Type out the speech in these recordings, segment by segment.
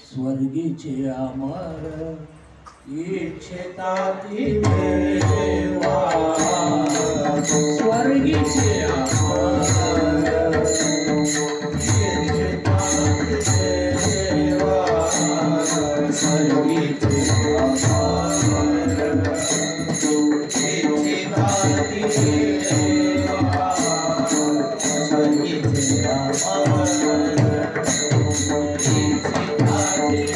स्वर्गीचे अमर इच्छिता देवा स्वर्गीचे अमर इच्छिता देवा स्वर्गीचे अमर इच्छिता देवा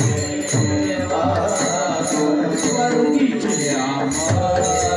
स्वर्गीचे अमर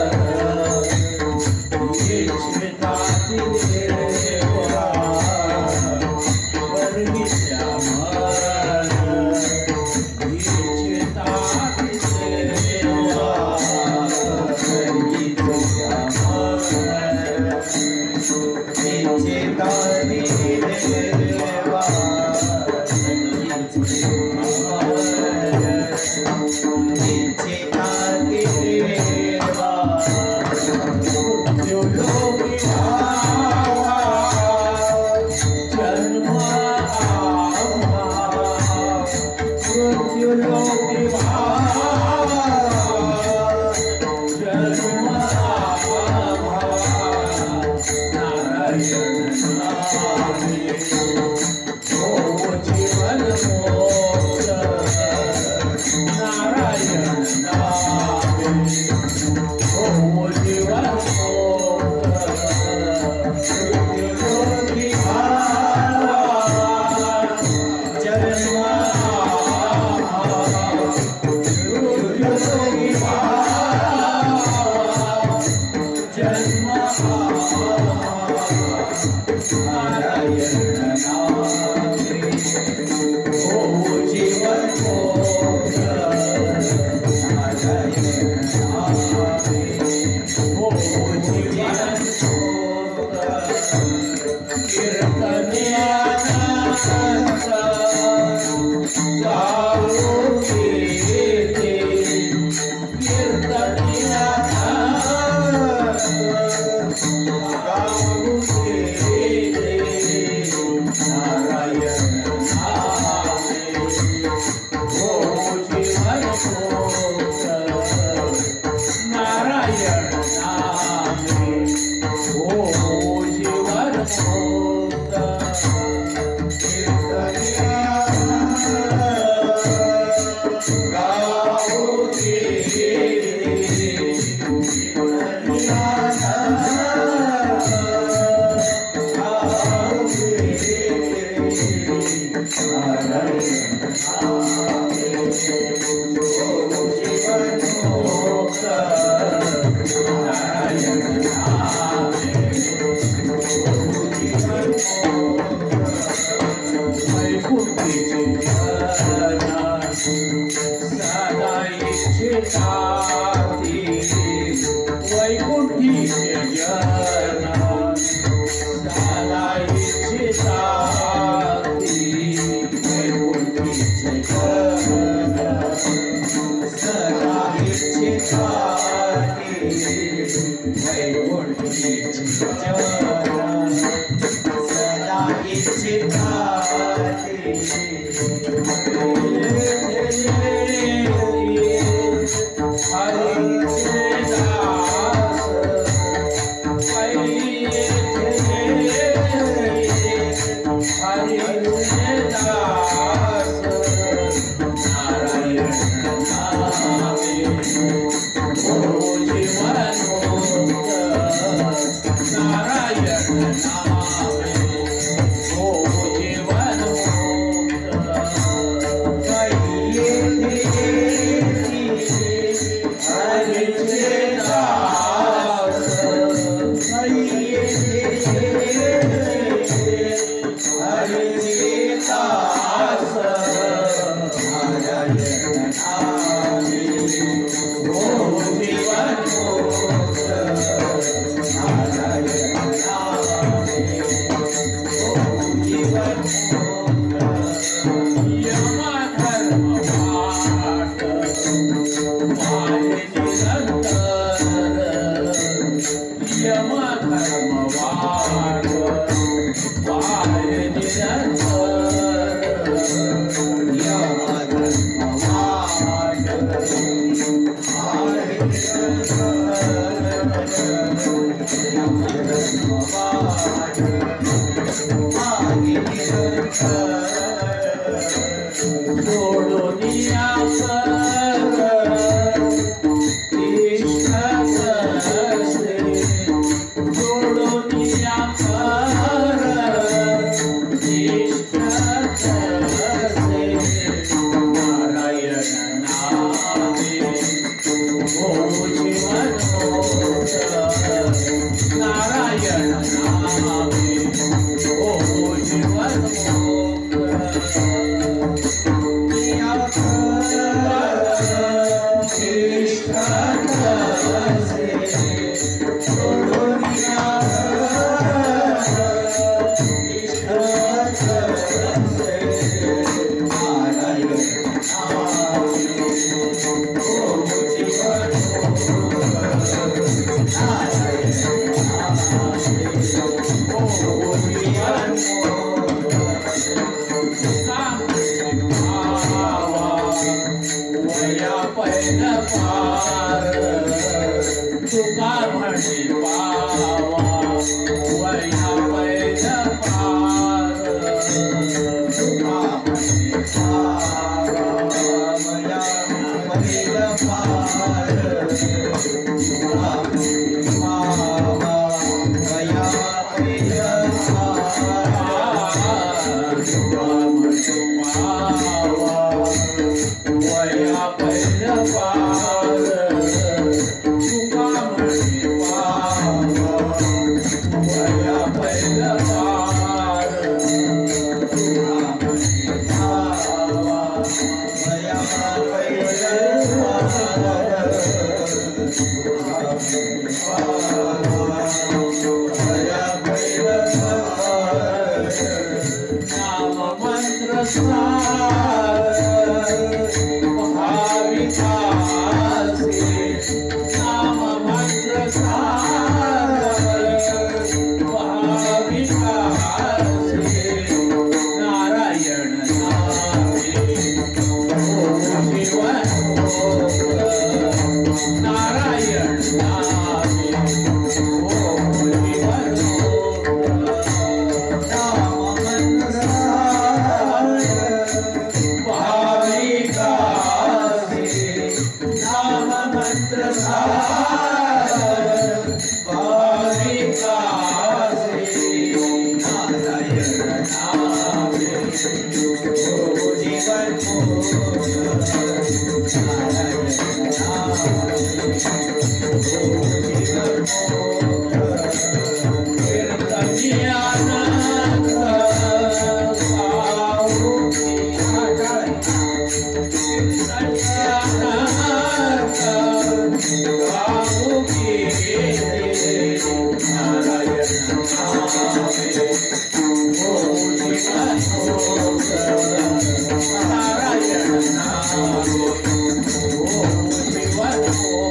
Oh,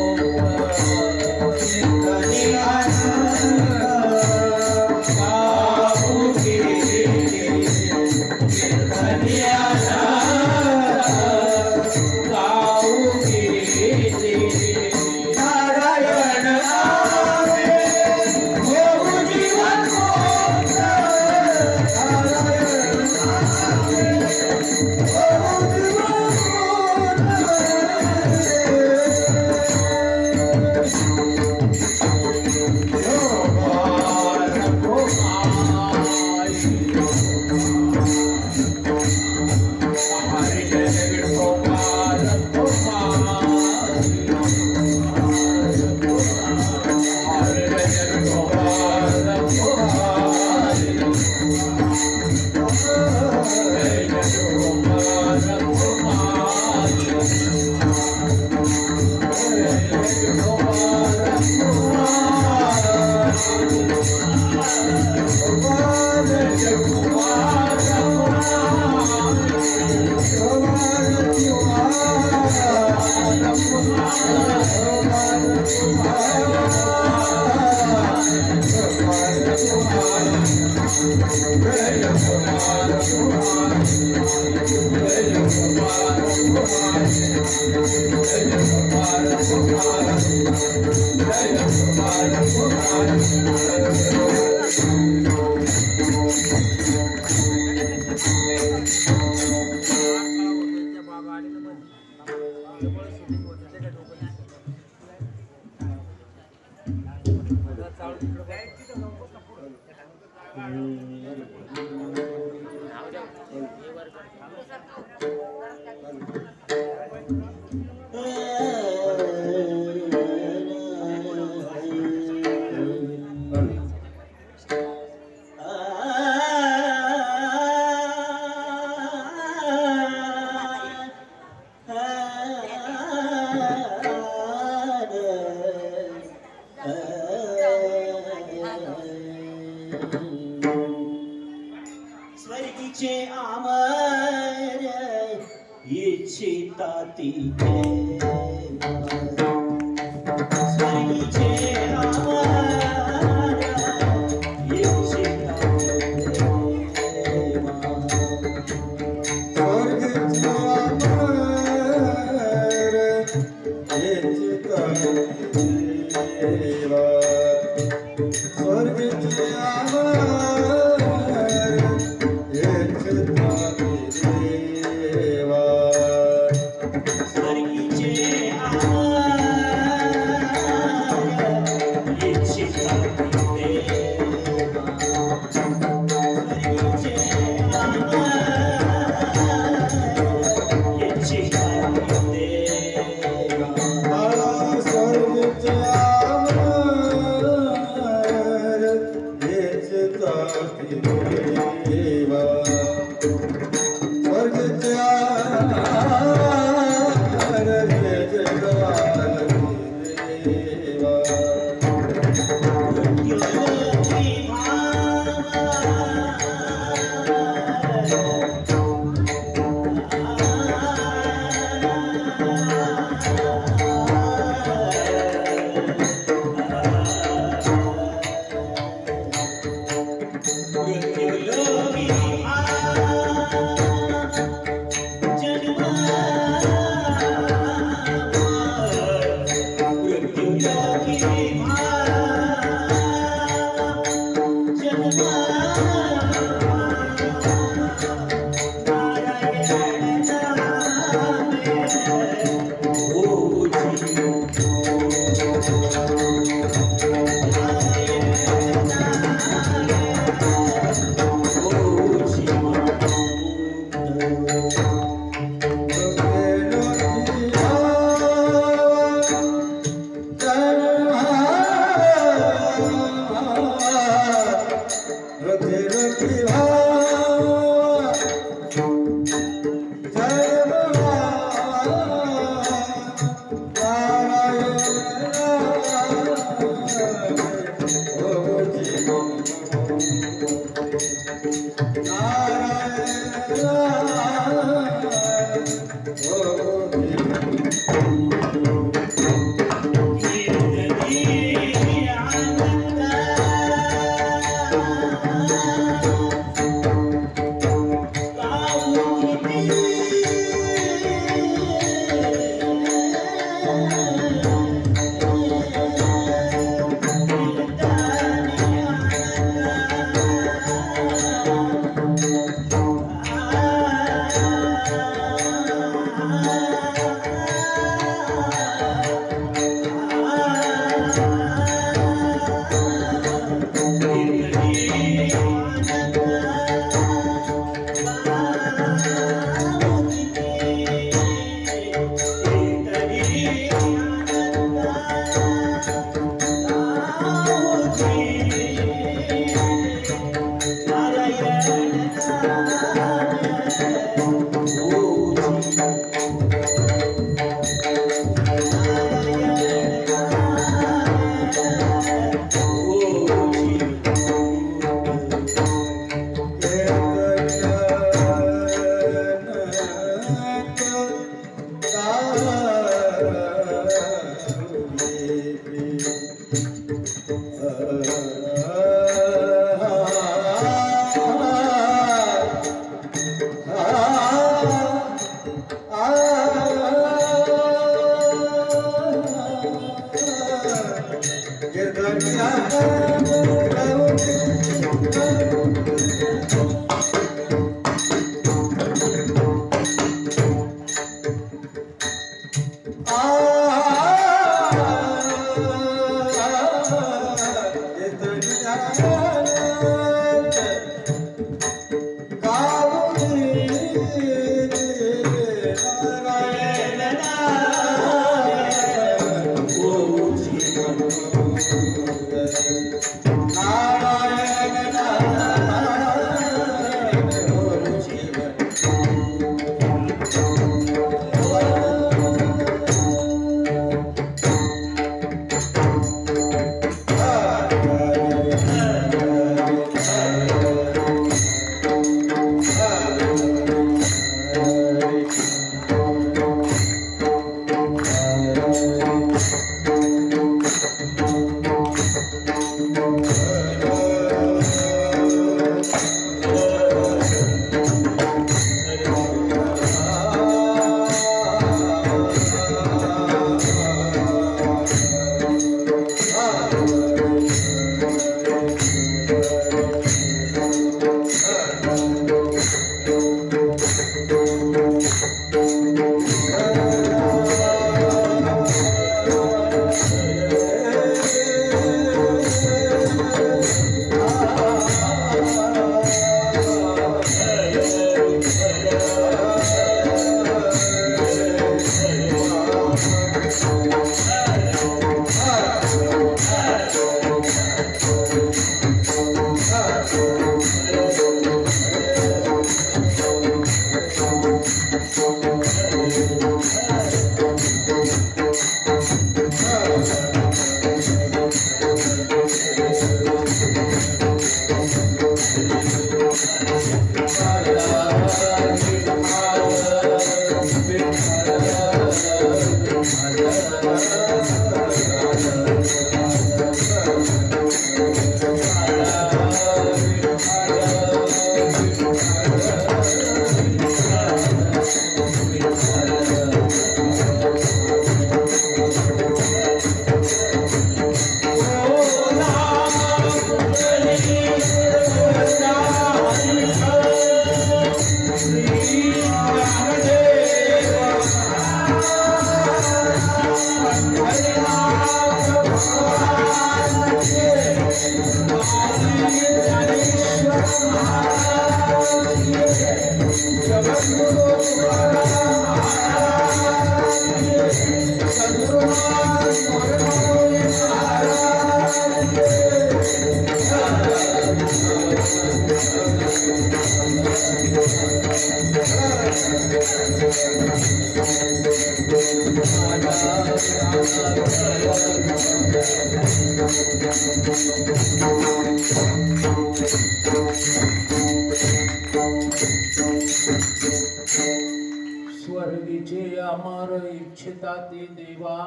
स्वर्गीचे अमर इच्छिता ते देवा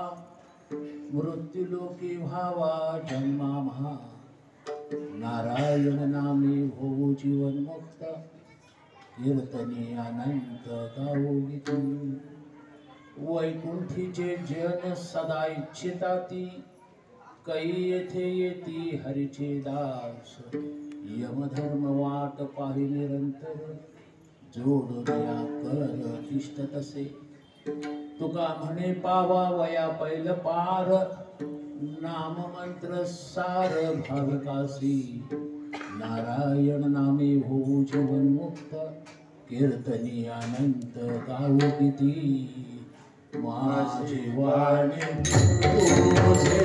मृत्युलोकी व्हावा जन्माम्हा नारायण नामे होऊ जीवन मुक्त कीर्तने अनंत गाऊ गीती वैकुंठीचे जन सदा इच्छिता ती कै येथे येती हरीचे दास यमधर्म वाट पाहि निरंतर जोडून या कर तिष्ठ तसे तुका म्हणे पावा वया पैल पार नाम मंत्र सार भावकासी नारायण नामे होऊ जीवन मुक्त कीर्तनी अनंत गाऊ किती माझे वाणी तुझे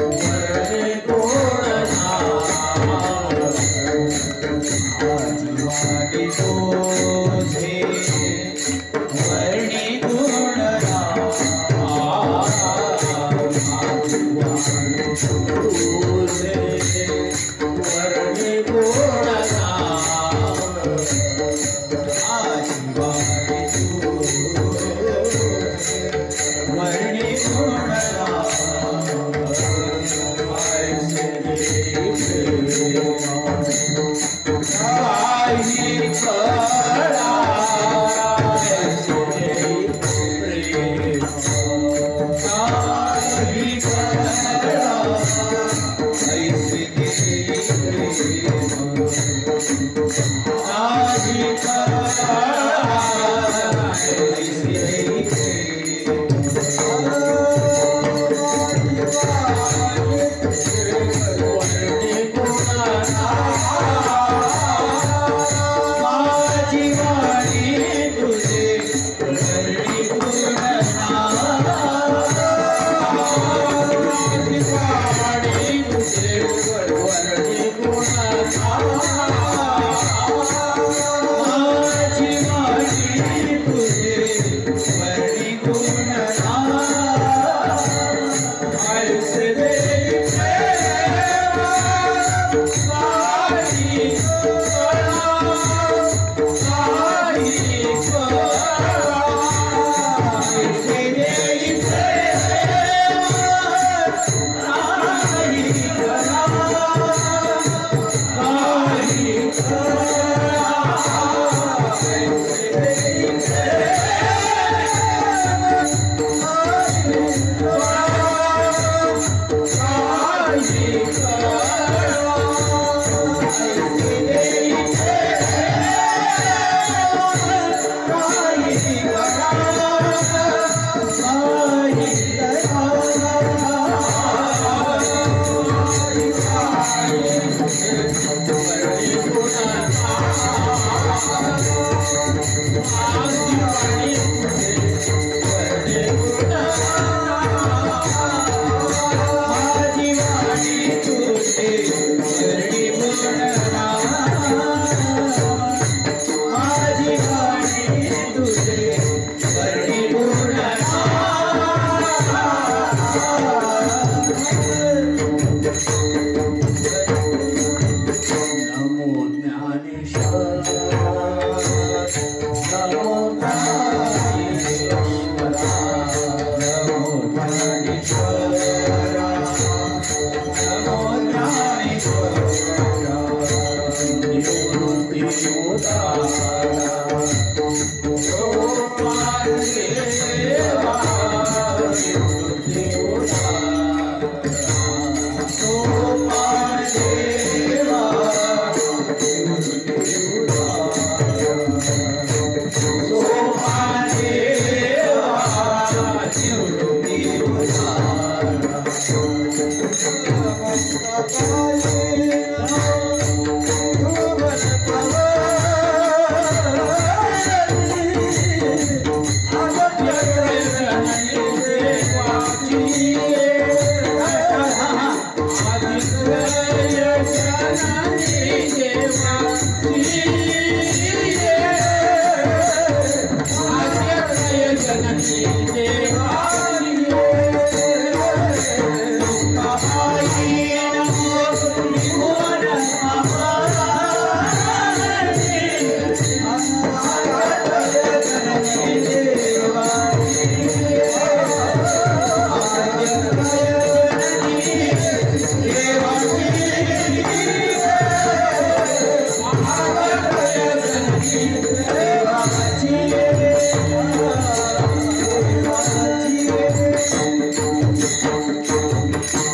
वरणे गोड नाम माझी वाणी तुझे वरणे गोड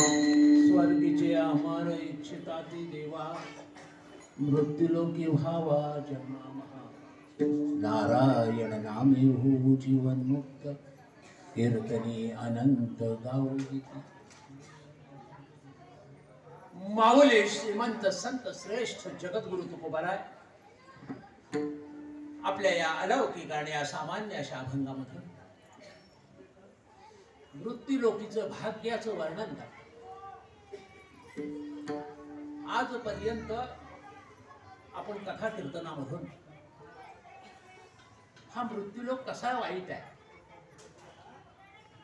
स्वर्गीचे अमर इच्छिताती देवा मृत्युलोकी व्हावा जन्मा महा नारायण नामे होऊ जीवन मुक्त कीर्तनी अनंत गाऊ गीती. माऊली श्रीमंत संत श्रेष्ठ जगद्गुरु तुकोबाराय आपल्या या अलौकिक आणि असामान्य अशा अभंगामधून मृत्युलोकीचं भाग्याचं वर्णन करतात. आजपर्यंत आपण कथा कीर्तनामधून हा मृत्यूलोक कसा वाईट आहे,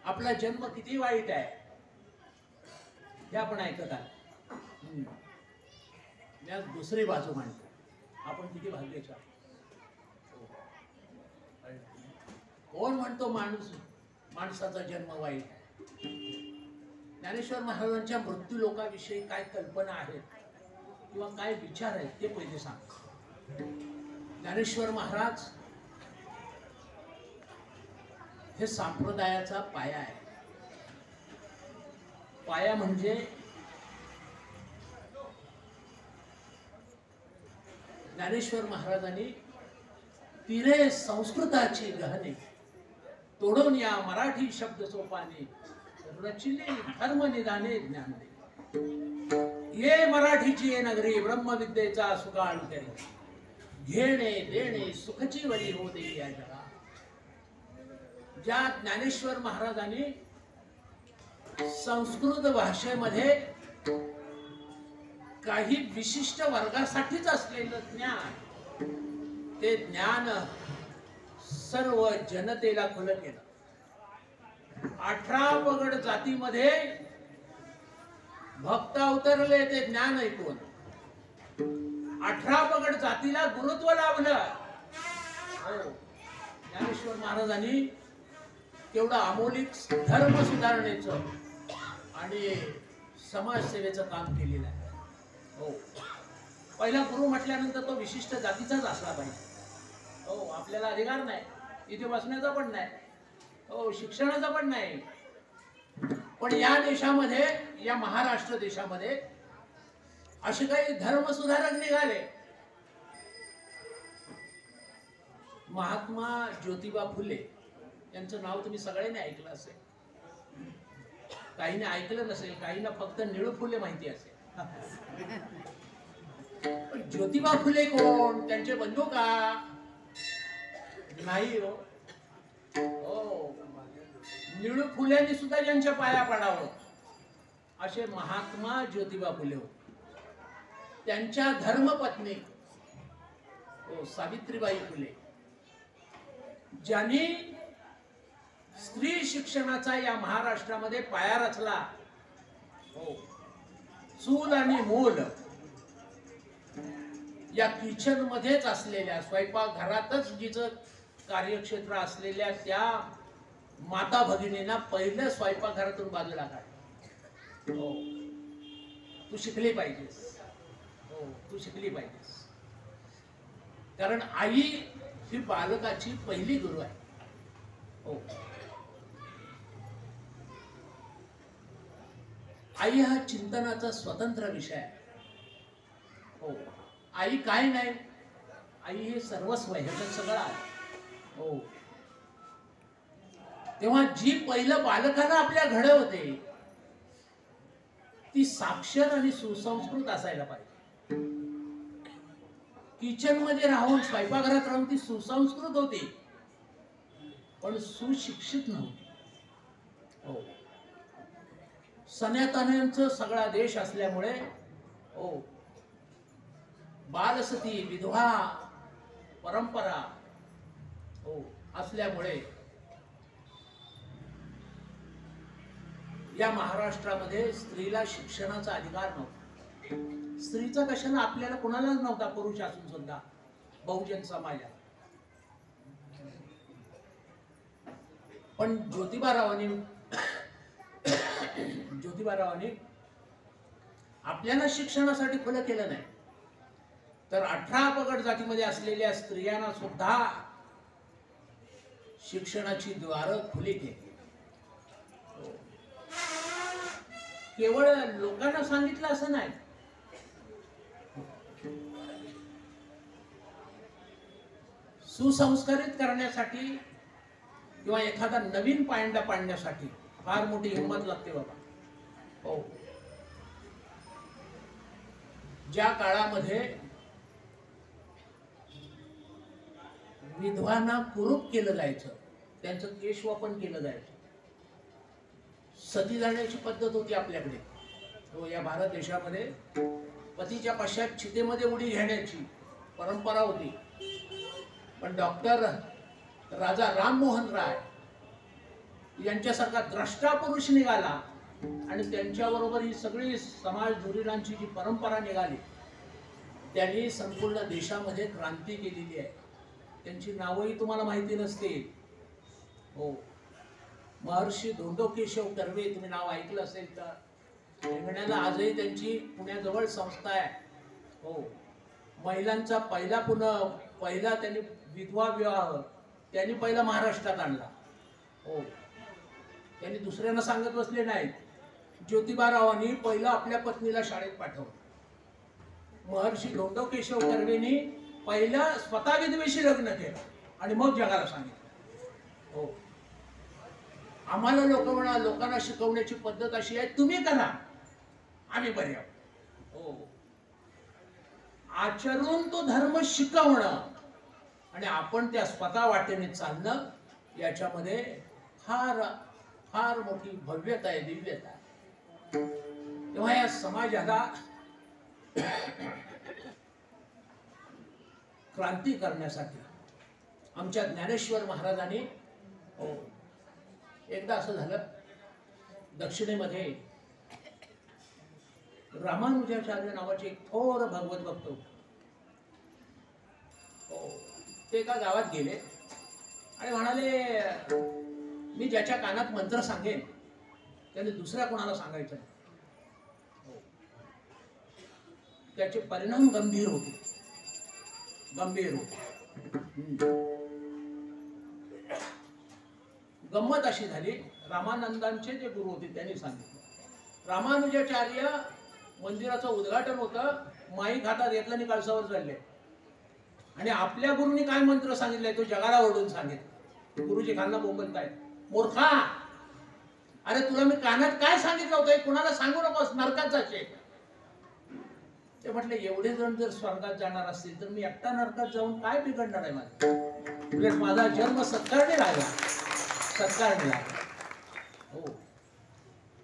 आपला जन्म किती वाईट आहे हे आपण ऐकत आहोत. मी दुसरी बाजू मांडतो, आपण किती भाग्याचे आहोत. कोण म्हणतो माणसाचा जन्म वाईट आहे? ज्ञानेश्वर महाराजांच्या मृत्यू लोकाविषयी काय कल्पना आहेत किंवा काय विचार आहेत ते पहिले सांग. ज्ञानेश्वर महाराज हे संप्रदायाचा पाया आहे. पाया म्हणजे ज्ञानेश्वर महाराजांनी तिरे संस्कृताची गहने तोडून या मराठी शब्द सोपाने रचिले धर्म निदाने ज्ञानदे. ये मराठीची ये नगरी ब्रह्मविद्येचा सुकाळ करी घेणे देणे सुखची वरी हो दे या जगा. ज्या ज्ञानेश्वर महाराजांनी संस्कृत भाषेमध्ये काही विशिष्ट वर्गासाठीच असलेलं ज्ञान, ते ज्ञान सर्व जनतेला खुलं केलं. 18 पगड जातीमध्ये भक्त अवतरले ते ज्ञान ऐकून. 18 पगड जातीला गुरुत्व लाभलं. ज्ञानेश्वर महाराजांनी तेवढं अमोलिक धर्म सुधारणेचं आणि समाजसेवेचं काम केलेलं आहे. हो, पहिला गुरु म्हटल्यानंतर तो विशिष्ट जातीचाच असला पाहिजे. हो, आपल्याला अधिकार नाही इथे बसण्याचा पण नाही, हो शिक्षणाचा पण नाही. पण या देशामध्ये, या महाराष्ट्र देशामध्ये असे काही धर्मसुधारक निघाले. महात्मा ज्योतिबा फुले यांचं नाव तुम्ही सगळ्यांनी ऐकलं असेल, काहींनी ऐकलं नसेल, काहींना फक्त निळू फुले माहिती असेल. ज्योतिबा फुले कोण? त्यांचे बंधू का? नाही हो. निळू फुल्यांनी सुद्धा ज्यांच्या पाया पडावं असे महात्मा ज्योतिबा फुले होते. त्यांच्या धर्मपत्नी सावित्रीबाई फुले, ज्यांनी स्त्री शिक्षणाचा या महाराष्ट्रामध्ये पाया रचला. हो, चूल आणि मूल या किचन मध्येच असलेल्या, स्वयंपाक घरातच जिचं कार्यक्षेत्र असलेल्या त्या माता भगिनींना पहिलं स्वयंपाक घरातून बाजूला काढ. हो, तू शिकली पाहिजेस. हो, तू शिकली पाहिजेस. कारण आई ही बालकाची पहिली गुरु आहे. हो, आई हा चिंतनाचा स्वतंत्र विषय आहे. हो, आई काय नाही, आई हे सर्वस्व आहे, ह्याच्यात सगळं आहे. हो, तेव्हा जी पहिलं बालकांना आपल्या घडवते ती साक्षर आणि सुसंस्कृत असायला पाहिजे. किचन मध्ये राहून, स्वयंपाकघरात राहून ती सुसंस्कृत होती पण सुशिक्षित नव्हती. हो, सनातन्यांचा सगळा देश असल्यामुळे हो बालसती विधवा परंपरा हो असल्यामुळे या महाराष्ट्रामध्ये स्त्रीला शिक्षणाचा अधिकार नव्हता. स्त्रीचा कशाला आपल्याला कोणालाच नव्हता, पुरुष असून सुद्धा बहुजन समाजात. पण ज्योतिबारावांनी आपल्याला शिक्षणासाठी खुलं केलं नाही, तर 18 पगड जातीमध्ये असलेल्या स्त्रियांना सुद्धा शिक्षणाची द्वारं खुली केली. केवळ लोकांना सांगितलं असं नाही, सुसंस्कारित करण्यासाठी किंवा एखादा नवीन पायंडा पाडण्यासाठी फार मोठी हिंमत लागते बाबा. हो, ज्या काळामध्ये विधवांना कुरूप केलं जायचं, त्यांचं केशवपन केलं जायचं, सती जाण्याची पद्धत होती आपल्याकडे. हो, या भारत देशामध्ये पतीच्या पश्चात चितेमध्ये उडी घेण्याची परंपरा होती. पण डॉक्टर राजा राममोहन राय यांच्यासारखा द्रष्टा पुरुष निघाला आणि त्यांच्याबरोबर ही सगळी समाज धुरीणांची जी परंपरा निघाली, त्यांनी संपूर्ण देशामध्ये क्रांती केलेली आहे. त्यांची नावही तुम्हाला माहिती नसतील. हो, महर्षी धोंडो केशव कर्वे, तुम्ही नाव ऐकलं असेल तर. हिंगण्याला आजही त्यांची पुण्याजवळ संस्था आहे. हो, महिलांचा पहिला त्यांनी विधवा विवाह त्यांनी पहिला महाराष्ट्रात आणला. हो, त्यांनी दुसऱ्यांना सांगत बसले नाहीत. ज्योतिबारावांनी पहिला आपल्या पत्नीला शाळेत पाठवलं. महर्षी धोंडो केशव कर्वेंनी पहिला स्वतः विधवेशी लग्न केलं आणि मग जगाला सांगितलं. हो, आम्हाला लोकांना शिकवण्याची पद्धत अशी आहे, तुम्ही करा आम्ही बरे आहोत. हो, आचरून तो धर्म शिकवणं आणि आपण त्या स्वतः वाटेने चालणं, याच्यामध्ये फार फार मोठी भव्यता आहे, दिव्यता आहे. तेव्हा या समाजाला क्रांती करण्यासाठी आमच्या ज्ञानेश्वर महाराजांनी हो एकदा असं झालं, दक्षिणेमध्ये रामानुजाचार्य नावाचे एक थोर भगवत भक्त होते. हो, ते एका गावात गेले आणि म्हणाले, मी ज्याच्या कानात मंत्र सांगेन त्याने दुसऱ्या कोणाला सांगायचं नाही. हो, त्याचे परिणाम गंभीर होते. गंमत अशी झाली, रामानंदांचे जे गुरु होते त्यांनी सांगितलं, रामानुजाचार्य मंदिराचं उद्घाटन होतं, माईक हातात घेतलं आणि कळसावर चालले आणि आपल्या गुरुनी काय मंत्र सांगितलंय तो जगाला ओढून सांगितलं. गुरुजी खालना बोंबलतायत, मूर्खा, अरे तुला मी कानात काय सांगितलं होतं, कुणाला सांगू नकोस, नरकात जाशील. ते म्हटले, एवढे जण जर स्वर्गात जाणार असतील तर मी एकटा नरकात जाऊन काय बिघडणार आहे माझा? माझा जन्म सत्कारणी राहिला. हो,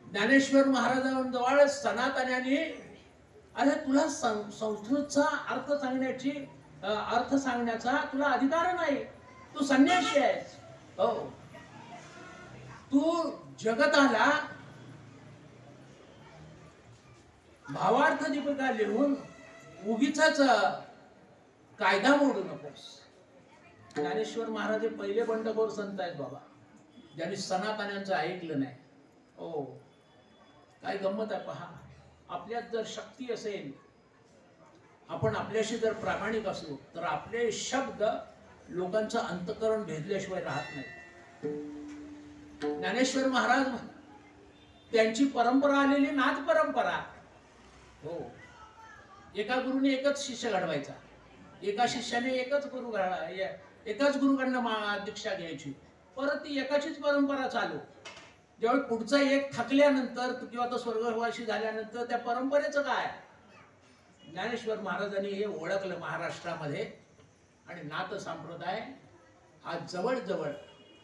ज्ञानेश्वर महाराजांजवळ सनातन्यांनी, अरे तुला संस्कृतचा अर्थ सांगण्याचा तुला अधिकार नाही, तू संन्यासी आहेस. हो, तू जगताला भावार्थ दीपिका लिहून उगीचच कायदा मोडू नकोस. ज्ञानेश्वर महाराज हे पहिले बंडखोर संत आहेत बाबा, ज्यांनी सनातन्यांचं ऐकलं नाही. हो, काय गंमत आहे पहा. आपल्यात जर शक्ती असेल, आपण आपल्याशी जर प्रामाणिक असलो, तर आपले शब्द लोकांचं अंतःकरण भेदल्याशिवाय राहत नाही. ज्ञानेश्वर महाराज त्यांची परंपरा आलेली नाथ परंपरा. हो, एका गुरुने एकच शिष्य घडवायचा, एका शिष्याने एकाच गुरुकडनं दीक्षा घ्यायची, परत ती एकाचीच परंपरा चालू. ज्यावेळी पुढचा एक थकल्यानंतर किंवा तो स्वर्गवासी झाल्यानंतर त्या परंपरेचं काय? ज्ञानेश्वर महाराजांनी हे ओळखलं महाराष्ट्रामध्ये. आणि नाथ संप्रदाय हा जवळजवळ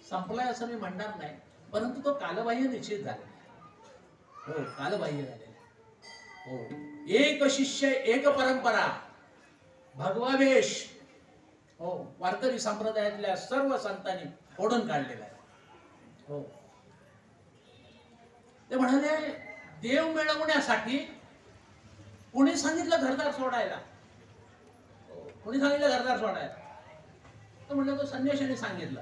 संपलाय असं मी म्हणणार नाही, परंतु तो कालबाह्य निश्चित झालेला आहे. हो, कालबाह्य झालेला आहे. हो, एक शिष्य एक परंपरा भगवावेश. हो, वारकरी संप्रदायातल्या सर्व संतांनी फोडून काढलेला आहे. हो, ते म्हणाले देव मिळवण्यासाठी कोणी सांगितलं घरदार सोडायला? कोणी सांगितलं घरदार सोडायला? तर म्हणलं तो संन्याशाने सांगितलं.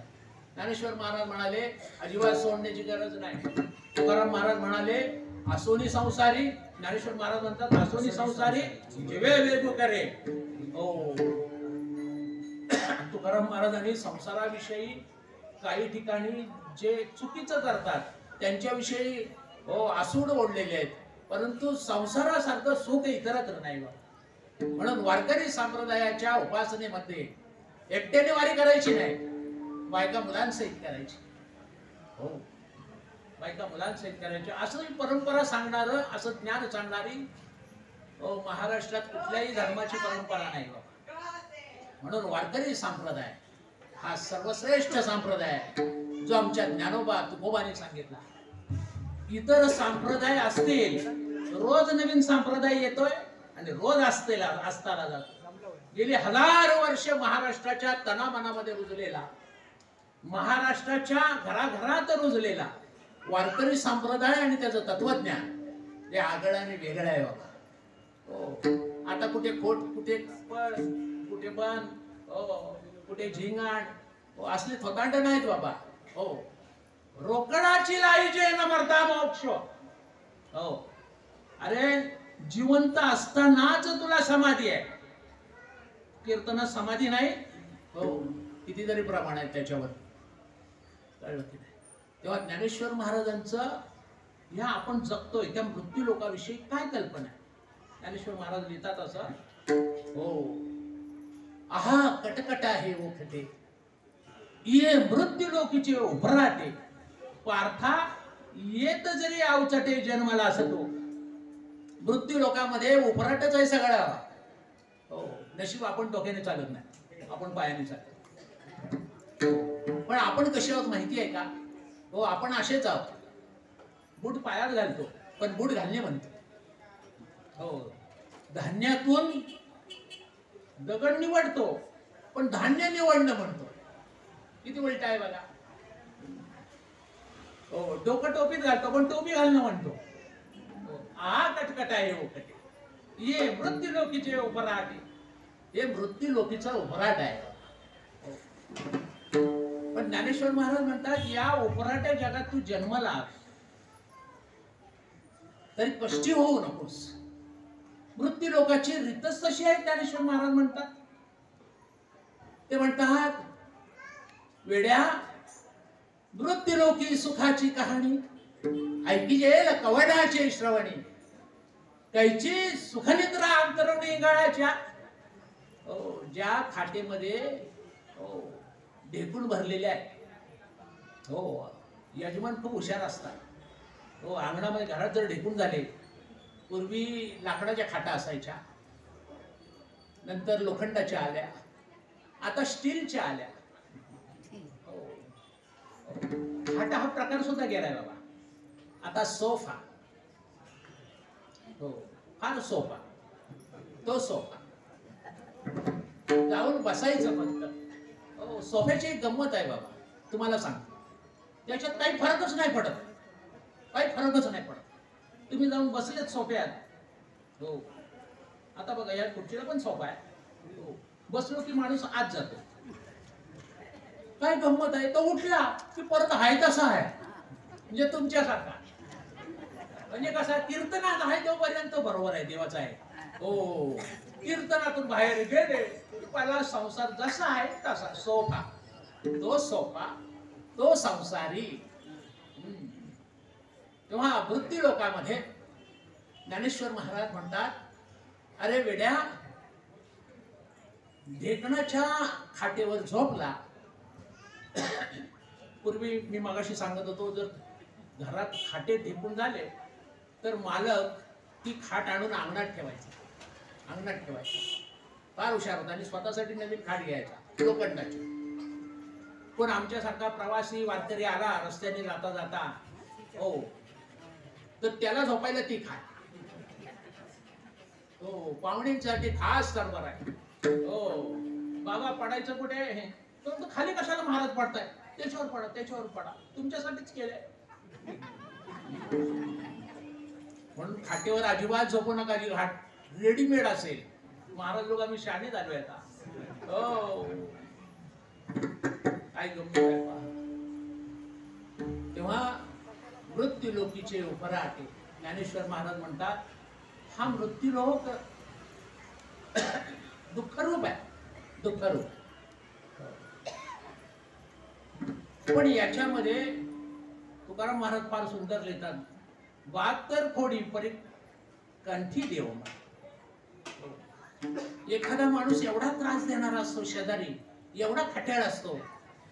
ज्ञानेश्वर महाराज म्हणाले अजिबात सोडण्याची गरज नाही. तुकाराम महाराज म्हणाले असोनी संसारी. ज्ञानेश्वर महाराज म्हणतात असोनी संसारी जिवे वेगू करे. हो, तुकाराम महाराजांनी संसाराविषयी काही ठिकाणी जे चुकीचं करतात त्यांच्याविषयी हो आसूड ओढलेले आहेत, परंतु संसारासारखं सुख इतरत्र नाही. म्हणून वारकरी संप्रदायाच्या उपासनेमध्ये एकट्याने वारी करायची नाही, बायका मुलांसहित करायची. हो, बायका मुलांसहित करायची. असं परंपरा सांगणारं, असं ज्ञान सांगणारी महाराष्ट्रात कुठल्याही धर्माची परंपरा नाही. म्हणून वारकरी संप्रदाय हा सर्वश्रेष्ठ संप्रदाय आहे, जो आमच्या ज्ञानोबा तुकोबांनी सांगितला. इतर संप्रदाय असतील, रोज नवीन संप्रदाय येतोय आणि रोज असताना जातो. गेली हजारो वर्ष महाराष्ट्राच्या तनामनामध्ये रुजलेला, महाराष्ट्राच्या घराघरात रुजलेला वारकरी संप्रदाय आणि त्याचं तत्वज्ञान हे आगळं आणि वेगळं आहे बाबा. हो, आता कुठे खोट, कुठे पळ, कुठे पण कुठे झिंगाण असले थोतांड नाहीत बाबा. हो, रोकडाची लाई जे न मरता मोक्ष. हो, अरे जिवंत असतानाच तुला समाधी आहे, कीर्तनात समाधी नाही. हो, कितीतरी प्रमाण आहे त्याच्यावर, कळलं की नाही? तेव्हा ज्ञानेश्वर महाराजांचं ह्या आपण जगतोय त्या मृत्यू लोकाविषयी काय कल्पना आहे? ज्ञानेश्वर महाराज लिहितात असं, हो, आहा कटकटा हे ओखटे ये मृत्यू लोकीचे उभराटे, पार्था येत जरी अवचटे जन्माला असतो. मृत्यू लोकामध्ये उभराटच आहे सगळा. हो, नशीब आपण डोक्याने चालत नाही, आपण पायाने चालतो. पण आपण कसे आहोत माहिती आहे का? हो, आपण असेच आहोत. बूट पायात घालतो पण बूट घालणे म्हणतो. हो, धान्यातून दगड निवडतो पण धान्य निवडणं म्हणतो. किती उलट आहे बघा. हो, डोकं टोपीत घालतो पण टोपी घालणं म्हणतो. हा कटकट आहे ओकटे ये मृत्यू लोकीचे उपराटे. हे मृत्यू लोकीचा उपराट आहे. पण ज्ञानेश्वर महाराज म्हणतात या उपराट्या जगात तू जन्मला तरी कष्टी होऊ नकोस. मृत्यू लोकाची रीतच तशी आहे. ज्ञानेश्वर महाराज म्हणतात, ते म्हणतात वेड्या मृत्यू लोकी सुखाची कहाणी ऐकी जेल कवडाचे श्रवणी, कैची सुखनिद्रा अंतरवणी गळ्याच्या. हो, ज्या खाटेमध्ये हो ढेकूळ भरलेले आहे. हो, यजमान खूप हुशार असतात. हो, अंगणामध्ये घरात जर ढेकूळ झाले, पूर्वी लाकडाच्या खाटा असायच्या, नंतर लोखंडाच्या आल्या, आता स्टीलच्या आल्या. हो, खाटा हा प्रकार सुद्धा गेलाय बाबा. आता सोफा. हो, फार सोफा, तो सोफा जाऊन बसायचं फक्त. हो, सोफ्याची एक गंमत आहे बाबा, तुम्हाला सांगतो. त्याच्यात काही फरकच नाही पडत, काही फरकच नाही पडत. तुम्ही जाऊन बसलेत सोफ्यात. हो, आता बघा या खुर्चीला पण सोफा आहे. हो, बसलो की माणूस आत जातो. काय गंमत आहे, तो उठला की परत आहे तसा आहे, म्हणजे तुमच्यासारखा. म्हणजे कसा कीर्तनात आहे तोपर्यंत बरोबर आहे, देवाचा आहे. हो, कीर्तनातून बाहेर गेले पहिला संसार जसा आहे तसा सोफा. तो सोफा, तो संसारी. तेव्हा वृत्ती लोकांमध्ये ज्ञानेश्वर महाराज म्हणतात, अरे वेड्या, ढेकणाच्या खाटेवर झोपला. पूर्वी मी मगाशी सांगत होतो, जर घरात खाटे ढेकून झाले तर मालक ती खाट आणून अंगणात ठेवायचा. फार हुशार होता आणि स्वतःसाठी नवीन खाट घ्यायचा लोखंडाची. पण आमच्यासारखा प्रवासी वारकरी आला रस्त्याने जाता जाता, हो, तर त्याला झोपायला ती खाट, हो, पाहुण्यांसाठी खास सरबर आहे. हो, बाबा पडायचं कुठे? तो खाली कशाला महाराज पडताय? त्याच्यावर पडा, तुमच्यासाठीच केलंय. म्हणून खाटेवर अजिबात झोपू नका. जी घाट रेडीमेड असेल. महाराज लोक आम्ही शहाणे झालोय आता. हो, काय गंमत आहे पहा. तेव्हा मृत्यूलोकीचे उपराटे ज्ञानेश्वर महाराज म्हणतात, हा मृत्यूलोक दुःखरूप आहे, दुःखरूप. पण याच्यामध्ये तुकाराम महाराज फार सुंदर लिहितात, वाकर खोडी परी कंठी देव. एखादा माणूस एवढा त्रास देणारा असतो, शेजारी एवढा खट्याळ असतो,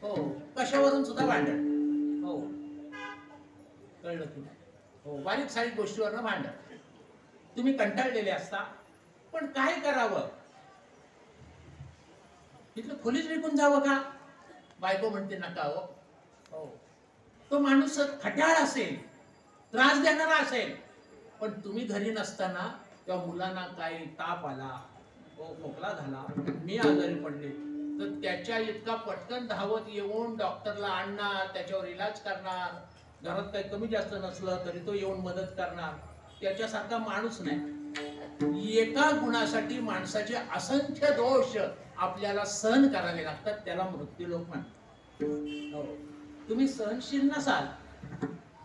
हो, कशावरून सुद्धा भांडण, हो, कळलं की नाही? हो, बारीक सारीक गोष्टीवर भांडण. तुम्ही कंटाळलेले असता, पण काय करावं? तिथलं खोलीच विकून जावं का? बायको म्हणते नका. हो, तो माणूस खट्याळ असेल, त्रास देणारा असेल, पण तुम्ही घरी नसताना त्या मुलांना काही ताप आला, हो, खोकला झाला, मी आजारी पडले, तर त्याच्या इतका पटकन धावत येऊन डॉक्टरला आणणार, त्याच्यावर इलाज करणार. घरात काही कमी जास्त नसलं तरी तो येऊन मदत करणार. त्याच्यासारखा माणूस नाही. एका गुणासाठी माणसाचे असंख्य दोष आपल्याला सहन करावे लागतात, त्याला मृत्यूलोक म्हणतात. हो, तुम्ही सहनशील नसाल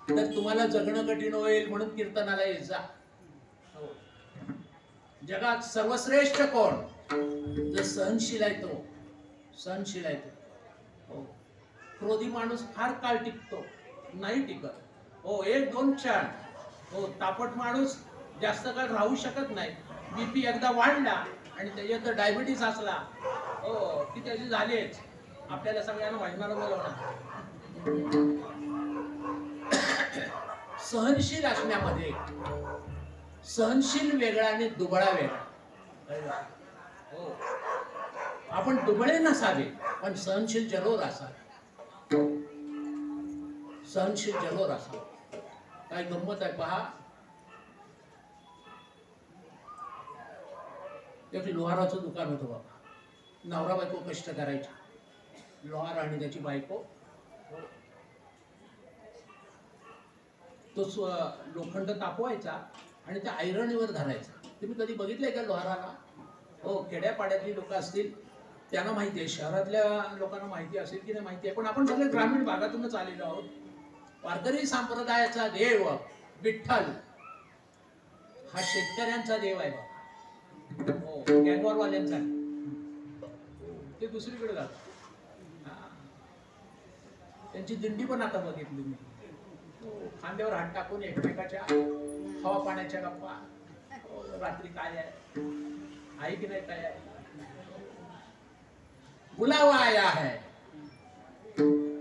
तर तुम्हाला जगणं कठीण होईल. म्हणून कीर्तनाला येत जा. हो, जगात सर्वश्रेष्ठ कोण? जो सहनशील आहे तो, सहनशील आहे तो. हो, क्रोधी माणूस फार काळ टिकतो, नाही टिकत. हो, 1-2 क्षण. हो, तापट माणूस जास्त काळ राहू शकत नाही. बीपी एकदा वाढला आणि त्याच्यात डायबिटीस असला, हो, की त्याची झालेच. आपल्याला सगळ्यांना वाजणार बोलवणार. सहनशील असण्यामध्ये सहनशील वेगळा आणि दुबळा वेगळा. हो, आपण दुबळे नसावे, पण सहनशील जरूर असावे. सहनशील जरूर असावे. काय गंमत आहे पहा. एक लोहाराचं दुकान होतं बाबा. नवरा बायको कष्ट करायचा. लोहार आणि त्याची बायको. तो लोखंड तापवायचा आणि त्या ऐरणीवर धरायचा. तुम्ही कधी बघितलंय का लोहाराला? हो, खेड्यापाड्यातली लोक असतील त्यांना माहिती आहे, शहरातल्या लोकांना माहिती असेल की नाही माहिती आहे, पण आपण सगळे ग्रामीण भागातूनच आलेलो आहोत. वारकरी संप्रदायाचा देव विठ्ठल हा शेतकऱ्यांचा देव आहे बाबा. हो, गॅंगवॉरवाल्यांचा. ते दुसरीकडे जातात. त्यांची दिंडी पण आता बघितली मी. खांद्यावर हात टाकून एकमेकाच्या हवा पाण्याच्या गप्पा. रात्री काय आहे की नाही, काय आहे, बुलावा आया है.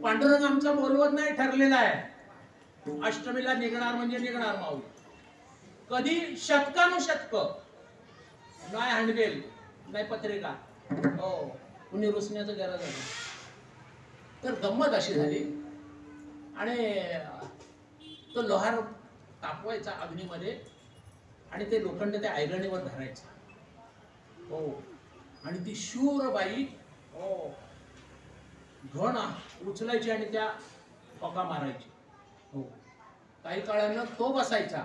पांडुरंग आमचा बोलवत नाही, ठरलेला आहे. अष्टमीला निघणार म्हणजे निघणार माऊली. कधी? शतकानुशतक. नाही हंडवेल, नाही पत्रिका. हो, कुणी रुसण्याचं गरज आहे. तर गंमत अशी झाली आणि तो लोहार तापवायचा अग्नीमध्ये आणि ते लोखंड त्या ऐरणीवर धरायचं. हो, आणि ती शूर बाई, हो, घण उचलायची आणि त्या पका मारायची. हो, काही काळानं तो बसायचा.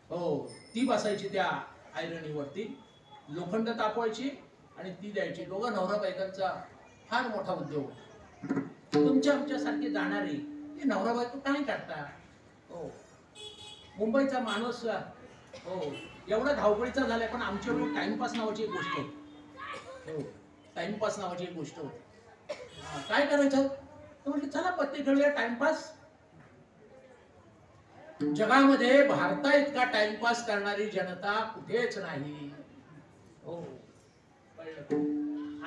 हो, ती बसायची त्या ऐरणीवरती, लोखंड तापवायची आणि ती द्यायची. दोघं नवरा बायकांचा फार मोठा उद्योग. तुमच्या आमच्यासारखे जाणारे ते नवरा बायको काय करतात? हो, मुंबईचा माणूस, हो, एवढा धावपळीचा झालाय, पण आमच्या वेळी टाइमपास नावाची एक गोष्ट होती. हो, टाइमपास नावाची एक गोष्ट होती. काय करायचं? तर म्हटलं चला पत्ते खेळूया, टाइमपास. जगामध्ये भारता इतका टाइमपास करणारी जनता कुठेच नाही. हो,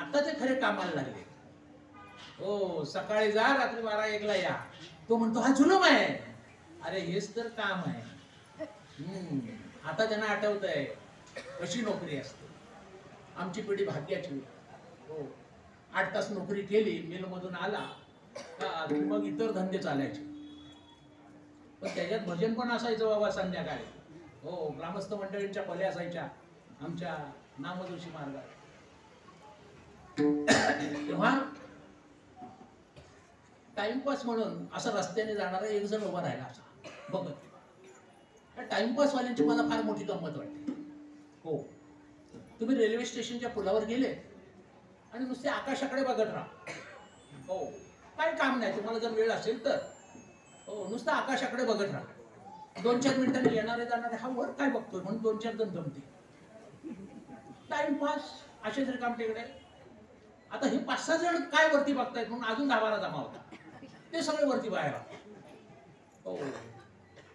आता ते खरे कामाला लागले. हो, सकाळी जा, रात्री 12-1ला या. तो म्हणतो हा जुलूम आहे. अरे हेच तर काम आहे. आता त्यांना आठवत आहे कशी नोकरी असते. आमची पिढी भाग्याची. हो, 8 तास नोकरी केली, मिल मधून आला की मग इतर धंदे चालायचे. पण त्याच्यात भजन पण असायचं बाबा संध्याकाळी. हो, ग्रामस्थ मंडळींच्या खोल्या असायच्या आमच्या नामजोशी मार्गात. तेव्हा टाइमपास म्हणून असं रस्त्याने जाणारा एक जण उभा राहिला असा बघत. त्या टाइमपास वाल्यांची मला फार मोठी गंमत वाटते. हो, तुम्ही रेल्वे स्टेशनच्या पुलावर गेले आणि नुसते आकाशाकडे बघत राहा. हो, काही काम नाही, तुम्हाला जर वेळ असेल तर. हो, नुसतं आकाशाकडे बघत राहा. 2-4 मिनिटांनी येणारे जाणारे हा वर काय बघतोय म्हणून 2-4 जण जमते. टाइमपास असेच रिकाम टेकडे. आता हे 5-6 जण काय वरती बघतायत म्हणून अजून 10-12 जमा होता. ते सगळे वरती बाहेर. हो,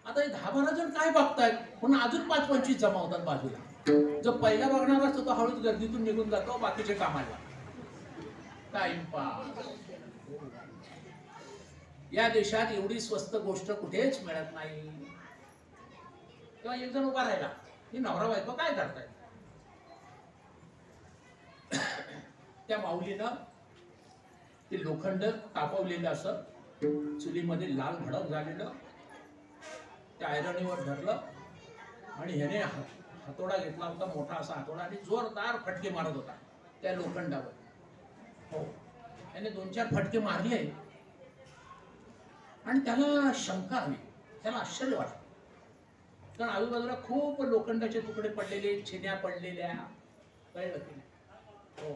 आता हे 10-12 जण काय बघतायत म्हणून अजून 5-25 जमा होतात बाजूला. जो पहिला बघणार असतो तो हळूच गर्दीतून निघून जातो बाकीचे कामाला. टाइमपास. या देशात एवढी स्वस्त गोष्ट कुठेच मिळत नाही. तेव्हा एक जण उभा राहिला, ही नवरा बायको काय करतायत. त्या माऊलीनं ते लोखंड तापवलेलं असं चुलीमध्ये लाल भडक झालेलं त्या आयरणीवर धरलं आणि ह्याने हातोडा घेतला होता, मोठा असा हातोडा, आणि जोरदार फटके मारत होता त्या लोखंडावर. हो, त्याने 2-4 फटके मारले आणि त्याला शंका आली, त्याला आश्चर्य वाटलं. कारण आजूबाजूला खूप लोखंडाचे तुकडे पडलेले, छिन्या पडलेल्या, कळलं की नाही. हो,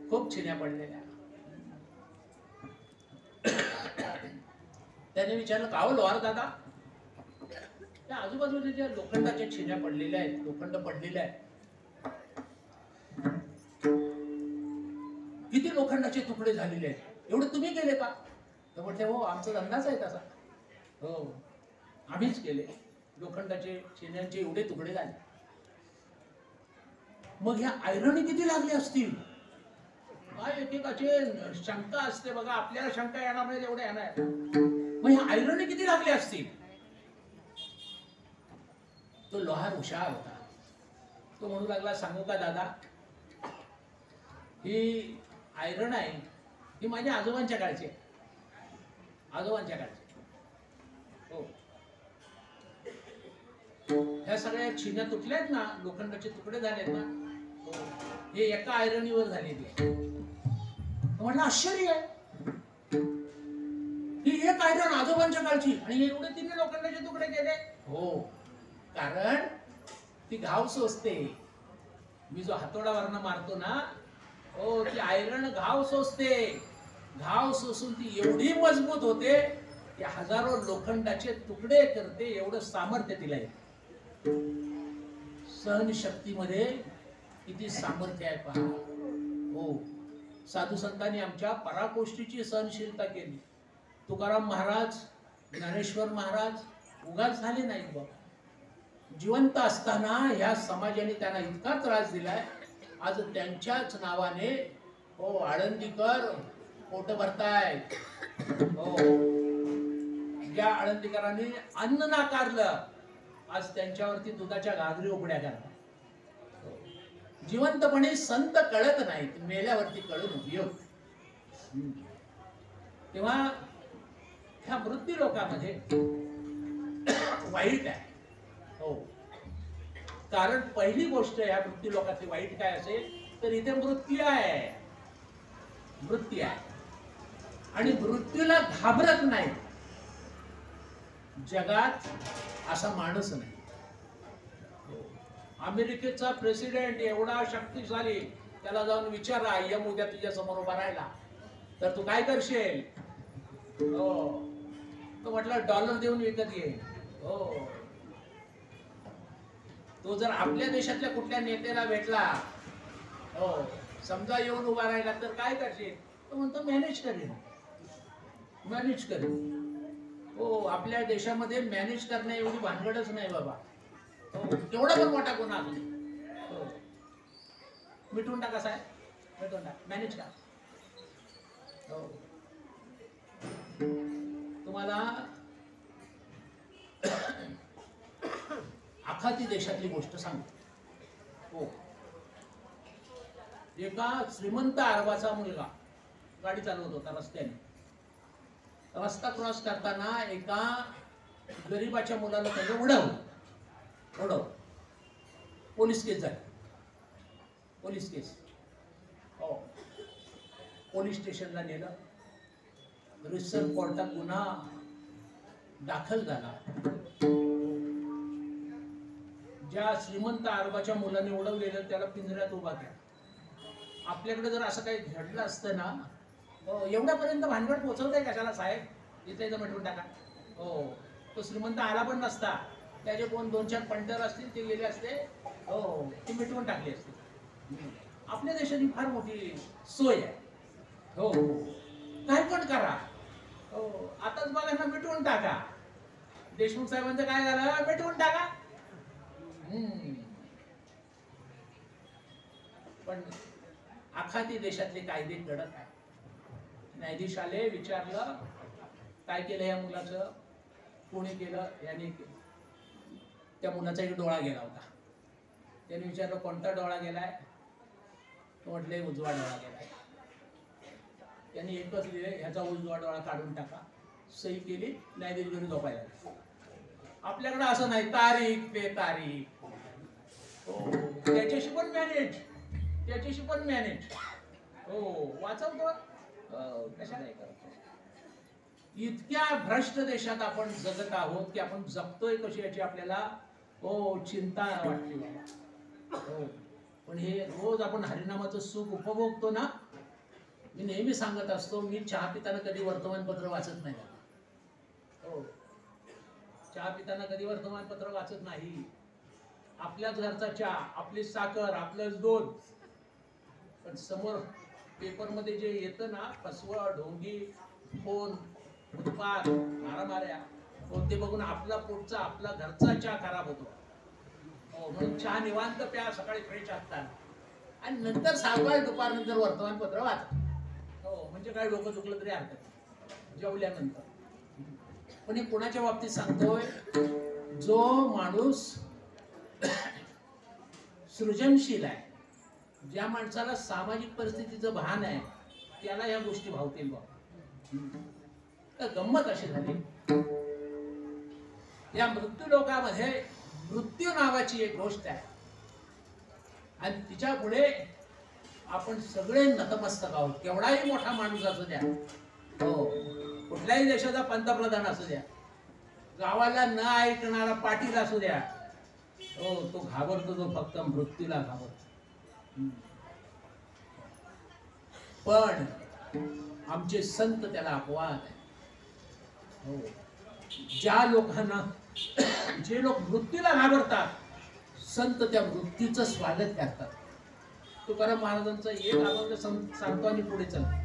खूप छिन्या पडलेल्या. त्याने विचारलं का हो लोहार दादा, त्या आजूबाजूला ज्या लोखंडाच्या छिन्या पडलेल्या आहेत, लोखंड पडलेले आहे, किती लोखंडाचे तुकडे झालेले आहेत, एवढे तुम्ही केले का. तर म्हटले हो, आमचा धंदाच आहे तसा. हो, आम्हीच केले. लोखंडाचे छिन्यांचे एवढे तुकडे झाले. मग ह्या आयरणी किती लागली असतील. काय एकेकाचे शंका असते बघा, आपल्याला शंका येणार नाही एवढ्या येणार. मग ह्या आयरणी किती लागली असतील. तो लोहार हुशार होता. तो म्हणू लागला, सांगू का दादा, ही आयरन आहे, ही माझ्या आजोबांच्या काळची आहे. आजोबांच्या काळची. हो, ह्या सगळ्या छिन्या तुटल्यात ना, लोखंडाचे तुकडे झालेत ना, हो, हे एका आयरणीवर झालेली. म्हटलं आश्चर्य आहे, ही एक आयरन आजोबांच्या काळची आणि एवढे 3 लोखंडाचे तुकडे केले. हो, कारण ती घाव सोसते. मी जो हातोडावरनं मारतो ना, हो, ती आयरन घाव सोसते. घाव सोसून ती एवढी मजबूत होते की हजारो लोखंडाचे तुकडे करते. एवढं सामर्थ्य तिला आहे. सहनशक्तीमध्ये किती सामर्थ्य आहे पहा. हो, साधू संतांनी आमच्या पराकोष्टीची सहनशीलता केली. तुकाराम महाराज, ज्ञानेश्वर महाराज उगाच झाले नाहीत बाबा. जिवंत असताना ह्या समाजाने त्यांना इतका त्रास दिलाय, आज त्यांच्याच नावाने हो आळंदीकर पोट भरतायत. हो, ज्या आळंदीकरांनी अन्न नाकारलं, आज त्यांच्यावरती दुधाच्या घागरी उघड्या करतात. जिवंतपणे संत कळत नाहीत, मेल्यावरती कळून उपयोग. तेव्हा ह्या वृत्ती लोकांमध्ये वाईट आहे. हो, कारण पहिली गोष्ट ह्या वृत्ती लोकांची वाईट काय असेल तर इथे मृत्यू आहे. मृत्यू आहे आणि मृत्यूला घाबरत नाही. जगात असा माणूस नाही. अमेरिकेचा प्रेसिडेंट एवढा शक्तिशाली, त्याला जाऊन विचारा, यम उद्या तुझ्या समोर उभा राहिला तर तू काय करशील. हो, तो म्हटलं डॉलर देऊन विकत घे. हो, तो जर आपल्या देशातल्या कुठल्या नेत्याला भेटला, हो, समजा येऊन उभा राहिला तर काय करशील. तो म्हणतो मॅनेज करेन, मॅनेज करेन. हो, आपल्या देशामध्ये मॅनेज करण्या एवढी भानगडच नाही बाबा. हो, केवढा पण मोठा गुन्हा असू दे. हो, मिटवून टाका साहेब, मिटवून टाका, मॅनेज करा. हो, तुम्हाला आखाती देशातली गोष्ट सांगतो. हो, एका श्रीमंत अरबाचा मुलगा गाडी चालवत होता रस्त्याने. रस्ता क्रॉस करताना एका गरीबाच्या मुलाला त्याने उडवलं. पोलीस केस झाली. पोलीस केस. हो, पोलीस स्टेशनला नेलं. रिसर्च कोर्टात गुन्हा दाखल झाला. ज्या श्रीमंत अरबाच्या मुलाने उडवलेलं त्याला पिंजऱ्यात उभा केला. आपल्याकडे जर असं काही घडलं असतं ना, एवढ्यापर्यंत भानगड पोचवताय कशाला साहेब, इथे इथं मिटवून टाका. हो, तो श्रीमंत आला पण नसता. त्याचे कोण 2-4 पंटर असतील ते गेले असते. हो, ती मिटवून टाकली असते. आपल्या देशाची फार मोठी सोय आहे. हो, काय पण करा. हो, आताच बघा ना, मिटवून टाका. देशमुख साहेबांचं काय झालं, मिटवून टाका. पण आखाती देशातले कायदे कडक आहे. न्यायाधीश आले, विचारलं काय केलं या मुलाचं, कोणी केलं. याने त्या मुलाचा एक डोळा गेला होता. त्याने विचारलं कोणता डोळा गेलाय. तो म्हटले उजवा डोळा गेलाय. त्यांनी एकच लिहिले, ह्याचा उजवा डोळा काढून टाका. सही केली, न्यायाधीश घरी झोपायला. आपल्याकडे असं नाही, तारीख पे तारीख. हो, त्याच्याशी पण मॅनेज, त्याच्याशी पण मॅनेज. हो, वाचवतो. कशाला हे करतो. इतक्या भ्रष्ट देशात आपण जगत आहोत की आपण जगतोय कशी याची आपल्याला चिंता वाटते बाबा. हो, पण हे रोज आपण हरिनामाचं सुख उपभोगतो ना. मी नेहमी सांगत असतो, मी चहा पिताना कधी वर्तमानपत्र वाचत नाही. हो, चहा पिताना कधी वर्तमानपत्र वाचत नाही. आपल्याच घरचा चहा, आपली साखर, आपलंच दूध. पण समोर पेपरमध्ये जे येतं ना, फसवं, ढोंगी, फोन, उत्पात, मारामाऱ्या, ते बघून आपला पोटचा, आपला घरचा चहा खराब होतो. हो, म्हणून चहा निवांत प्या, सकाळी फ्रेश असतात आणि नंतर सावकाश दुपारनंतर वर्तमानपत्र वाचा. हो, म्हणजे काय डोकं दुखलं तरी हरकत नाही जेवल्यानंतर. पण हे कोणाच्या बाबतीत सांगतोय, जो माणूस सृजनशील आहे, ज्या माणसाला सामाजिक परिस्थितीचं भान आहे, त्याला या गोष्टी भावतील बाबा. तर गंमत अशी झाली, या मृत्यू लोकामध्ये मृत्यू नावाची एक गोष्ट आहे आणि तिच्या पुढे आपण सगळे नतमस्तक आहोत. केवढाही मोठा माणूस असू द्या, हो, कुठल्याही देशाचा पंतप्रधान असू द्या, गावाला न ऐकणारा पाटील असू द्या, हो, तो घाबरतो, तो फक्त मृत्यूला घाबरतो. पण आमचे संत त्याला अपवाद आहे. हो, ज्या लोकांना, जे लोक मृत्यूला घाबरतात, संत त्या मृत्यूचं स्वागत करतात. तुकाराम महाराजांचं एक अभंग सांगतो आणि पुढे चलतो.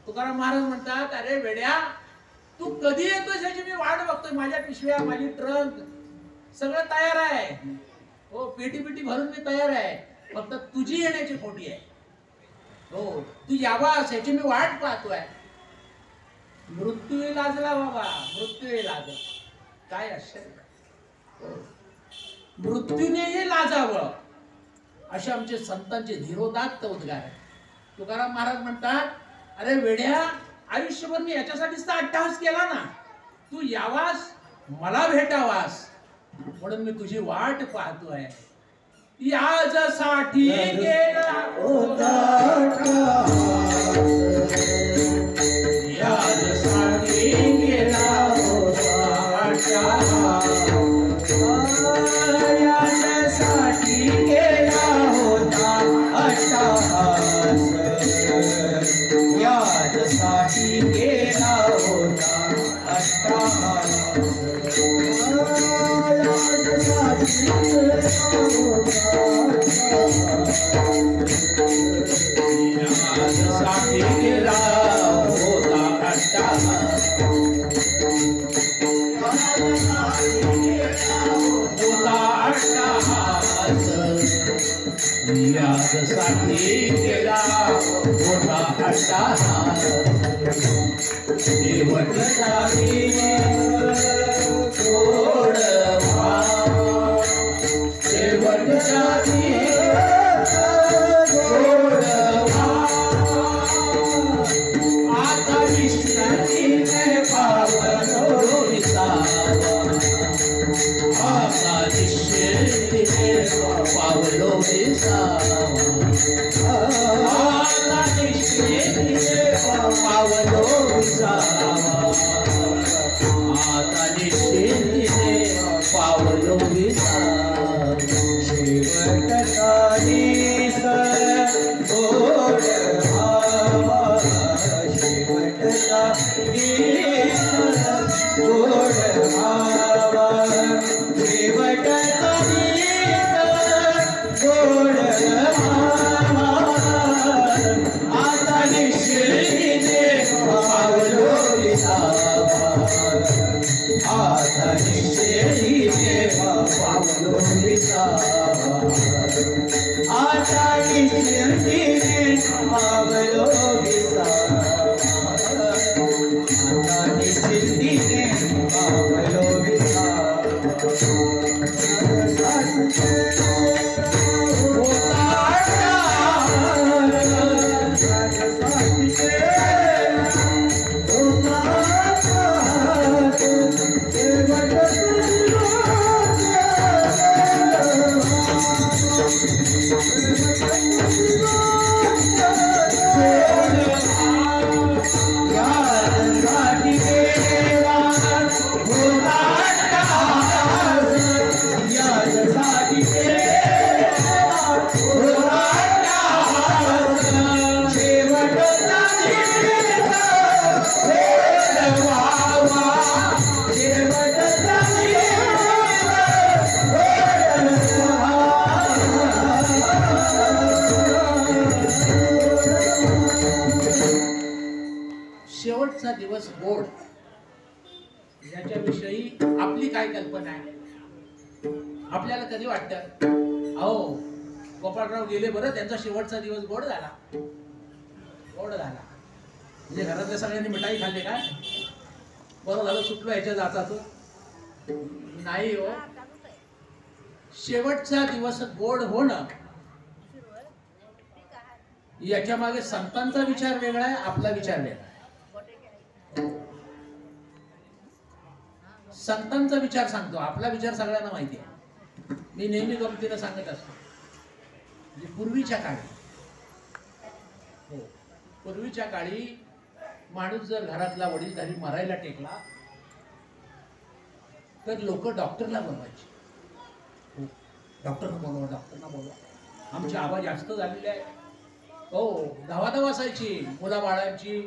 तुकाराम महाराज म्हणतात, अरे वेड्या, तू कधी येतोस याची मी वाट बघतोय. माझ्या पिशव्या, माझी ट्रंक सगळं तयार आहे. हो, पेटी भरून मी तयार आहे. फक्त तुझी येण्याची खोटी आहे. हो, तू यावास याची मी वाट पाहतोय. मृत्यू लाजला बाबा, मृत्यू लाजला. काय आश्चर्य. मृत्यूनेही लाजावं असे आमचे संतांचे धीरोदात्त उद्गार आहे. तुकाराम महाराज म्हणतात, अरे वेड्या, आयुष्यभर मी याच्यासाठीच तर अट्टहास केला ना. तू यावास, मला भेटावास, म्हणून मी तुझी वाट पाहतोय. याजसाठी गेला होता, याजसाठी गेला होता, याजसाठी गेला होता अट्टहास, याजसाठी गेला होता अट्टहास, याजसाठी गेला होता अट्टहास. यासाठी केला मोठा अट्टाहास शेवटसाठी गोड भाव शेवटसाठी गोड भाव आता विश्रांतीने पावलो विसावा आता निश्चितीने पावलो विसावा आता निश्चितीने पावलो विसावा आता निश्चितीने पावलो विसावा शेवटकाली गोड भावा शेवटकाली गोड भावा शेवटकाली गोड भावा आता निश्चितीने पावलो विसावा आता निश्चितीने पावलो विसावा आता निश्चितीने पावलो विसावा आता निश्चितीने पावलो शेवटचा दिवस गोड याच्याविषयी आपली काय कल्पना आहे? आपल्याला कधी वाटतं अहो गोपाळराव गेले बरं, त्यांचा शेवटचा दिवस गोड झाला, गोड झाला म्हणजे घरातल्या सगळ्यांनी मिठाई खाल्ली काय, बरं झालं सुटलो ह्याच्या जाताच नाही हो. शेवटचा दिवस गोड होणं याच्या मागे संतांचा विचार वेगळा आहे, आपला विचार वेगळा आहे. संतांचा विचार सांगतो, आपला विचार सगळ्यांना माहिती आहे. मी नेहमी गमतीनं सांगत असतो म्हणजे पूर्वीच्या काळी हो पूर्वीच्या काळी माणूस जर घरातला वडीलधारी मरायला टेकला तर लोक डॉक्टरला बोलवायचे. हो डॉक्टरना बोलवा, डॉक्टरना बोलवा. आमची आवाज जास्त झालेली आहे हो, धावाधाव असायची मुलाबाळांची,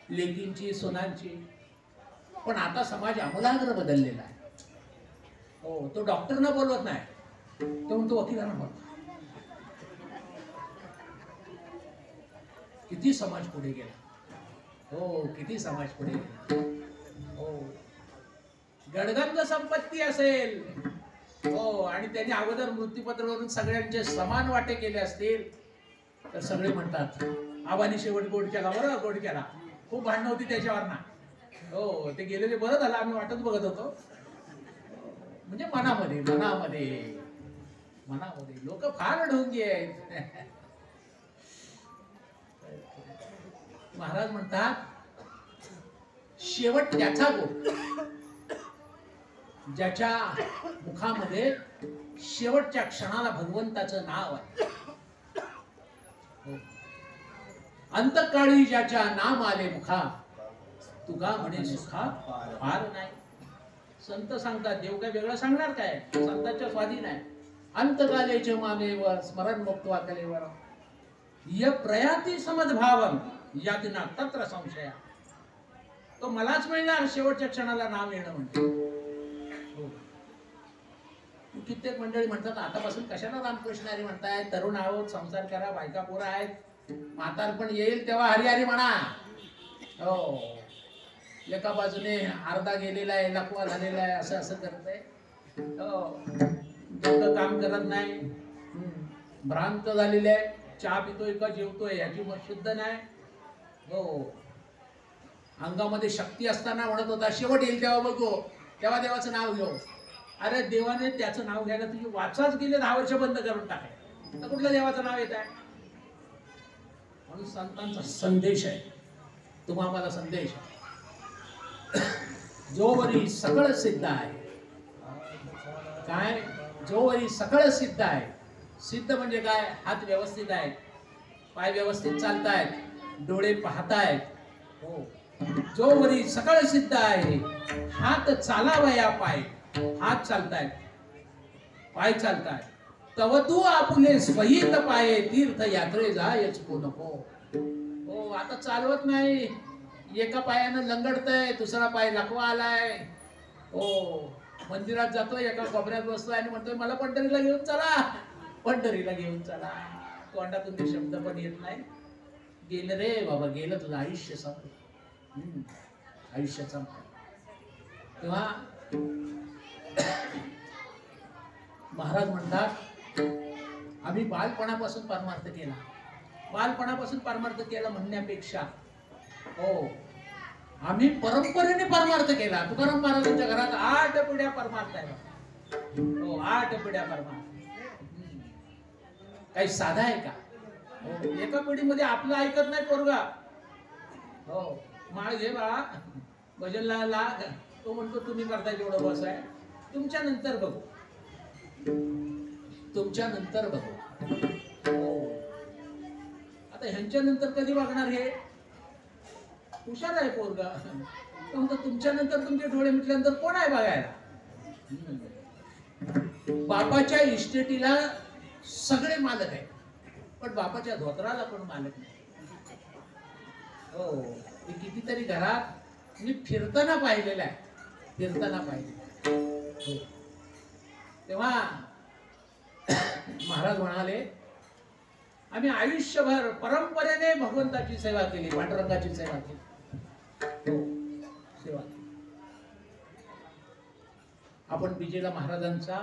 लेकींची, सुनांची. पण आता समाज आमूलाग्र बदललेला आहे हो. तो डॉक्टरना बोलवत नाही, तो म्हणतो वकिलांना बोलवा. किती समाज पुढे गेला हो, किती समाज पुढे गेला हो. गडगंज संपत्ती असेल हो आणि त्यांनी अगोदर मृत्यूपत्रावरून सगळ्यांचे समान वाटे केले असतील तर सगळे म्हणतात आबानी शेवट गोड केला, बरं गोड केला. खूप भांडणं होती त्याच्यावर ना हो. ते गेलेले बरं झालं, आम्ही वाटच बघत होतो. म्हणजे मनामध्ये मनामध्ये मनामध्ये लोक फार ढोंगी आहेत. महाराज म्हणतात शेवट त्याचा गोड ज्याच्या मुखामध्ये शेवटच्या क्षणाला भगवंताचं नाव आहे. अंतकाळी ज्याच्या नाम आले मुखा तुका म्हणे सुखा फार नाही. संत सांगतात, देव काय वेगळं सांगणार काय, संतांच्या स्वाधीन आहे. अंतकालेचे मामेवर स्मरण मुक्त्वा कलेवर य प्रयाती समद्भावम यातना तत्र संशया. तो मलाच मिळणार शेवटच्या क्षणाला नाव येणं म्हणजे. कित्येक मंडळी म्हणतात आतापासून कशाला रामकृष्ण हरी म्हणताय, तरुण आहोत, संसार करा, बायका पोरं आहेत, म्हातारपण येईल तेव्हा हरी हरी म्हणा हो. एका बाजूने अर्धा गेलेला आहे, लकवा झालेला आहे, असं असं करत आहे. डोकं काम करत नाही, भ्रांत झालेले आहे, चहा पितोय का जेवतोय याची मत शुद्ध नाही. हो, अंगामध्ये शक्ती असताना म्हणत होता शेवट येईल तेव्हा बघू, तेव्हा देवाचं नाव घेऊ. अरे देवाने त्याचं नाव घ्यायला तुझी वाचाच गेले 10 वर्ष बंद करून टाकाय, तर कुठलं देवाचं नाव येत आहे? म्हणून संतांचा संदेश आहे, तुम्हाला संदेश आहे. जोवरी सगळं सिद्ध आहे. काय? जोवरी सगळं सिद्ध आहे. सिद्ध म्हणजे काय? हात व्यवस्थित आहेत, पाय व्यवस्थित चालतायत, डोळे पाहतायत. हो, जोवरी सगळं सिद्ध आहे. हात चालावया पाय, हात चालतायत, पाय चालतायत. तव तू आपुले स्वहित पाये तीर्थ यात्रे जायच को नको. हो, आता चालवत नाही, एका पायानं लंगडतय, दुसरा पाय लकवा आलाय. हो, मंदिरात जातोय, एका कोपऱ्यात बसतोय आणि म्हणतोय मला पंढरीला घेऊन चला, पंढरीला घेऊन चला. तोंडातून ते शब्द पण येत नाही. गेलं रे बाबा, गेलं तुझं आयुष्य संपलं, आयुष्य संपलं. तेव्हा महाराज म्हणतात आम्ही बालपणापासून परमार्थ केला. बालपणापासून परमार्थ केला म्हणण्यापेक्षा हो, आम्ही परंपरेने परमार्थ केला. तुकाराम महाराजांच्या घरात 8 पिढ्या परमार्थ आहे. हो, 8 पिढ्या परमार्थ. काही साधा आहे का? हो, एका पिढीमध्ये आपलं ऐकत नाही पोरगा. हो, माळ घे बाळा, भजनला लाग. तो म्हणतो तुम्ही करताय तेवढं बस आहे, तुमच्या नंतर बघू, तुमच्या नंतर बघू. हो, आता ह्यांच्या नंतर कधी बघणार? हे हुशार आहे पोरगा. तो म्हणतो तुमच्या नंतर, तुमचे डोळे मिटल्यानंतर कोण आहे बघायला? बापाच्या इस्टेटीला सगळे मालक आहेत, पण बापाच्या धोत्राला पण मालक नाही. हो, ते कितीतरी घरात मी फिरताना पाहिलेलं आहे, फिरताना पाहिजे. हो, तेव्हा महाराज म्हणाले आम्ही आयुष्यभर परंपरेने भगवंताची सेवा केली, पांडुरंगाची सेवा केली. हो, सेवा केली. आपण बिजेला महाराजांचा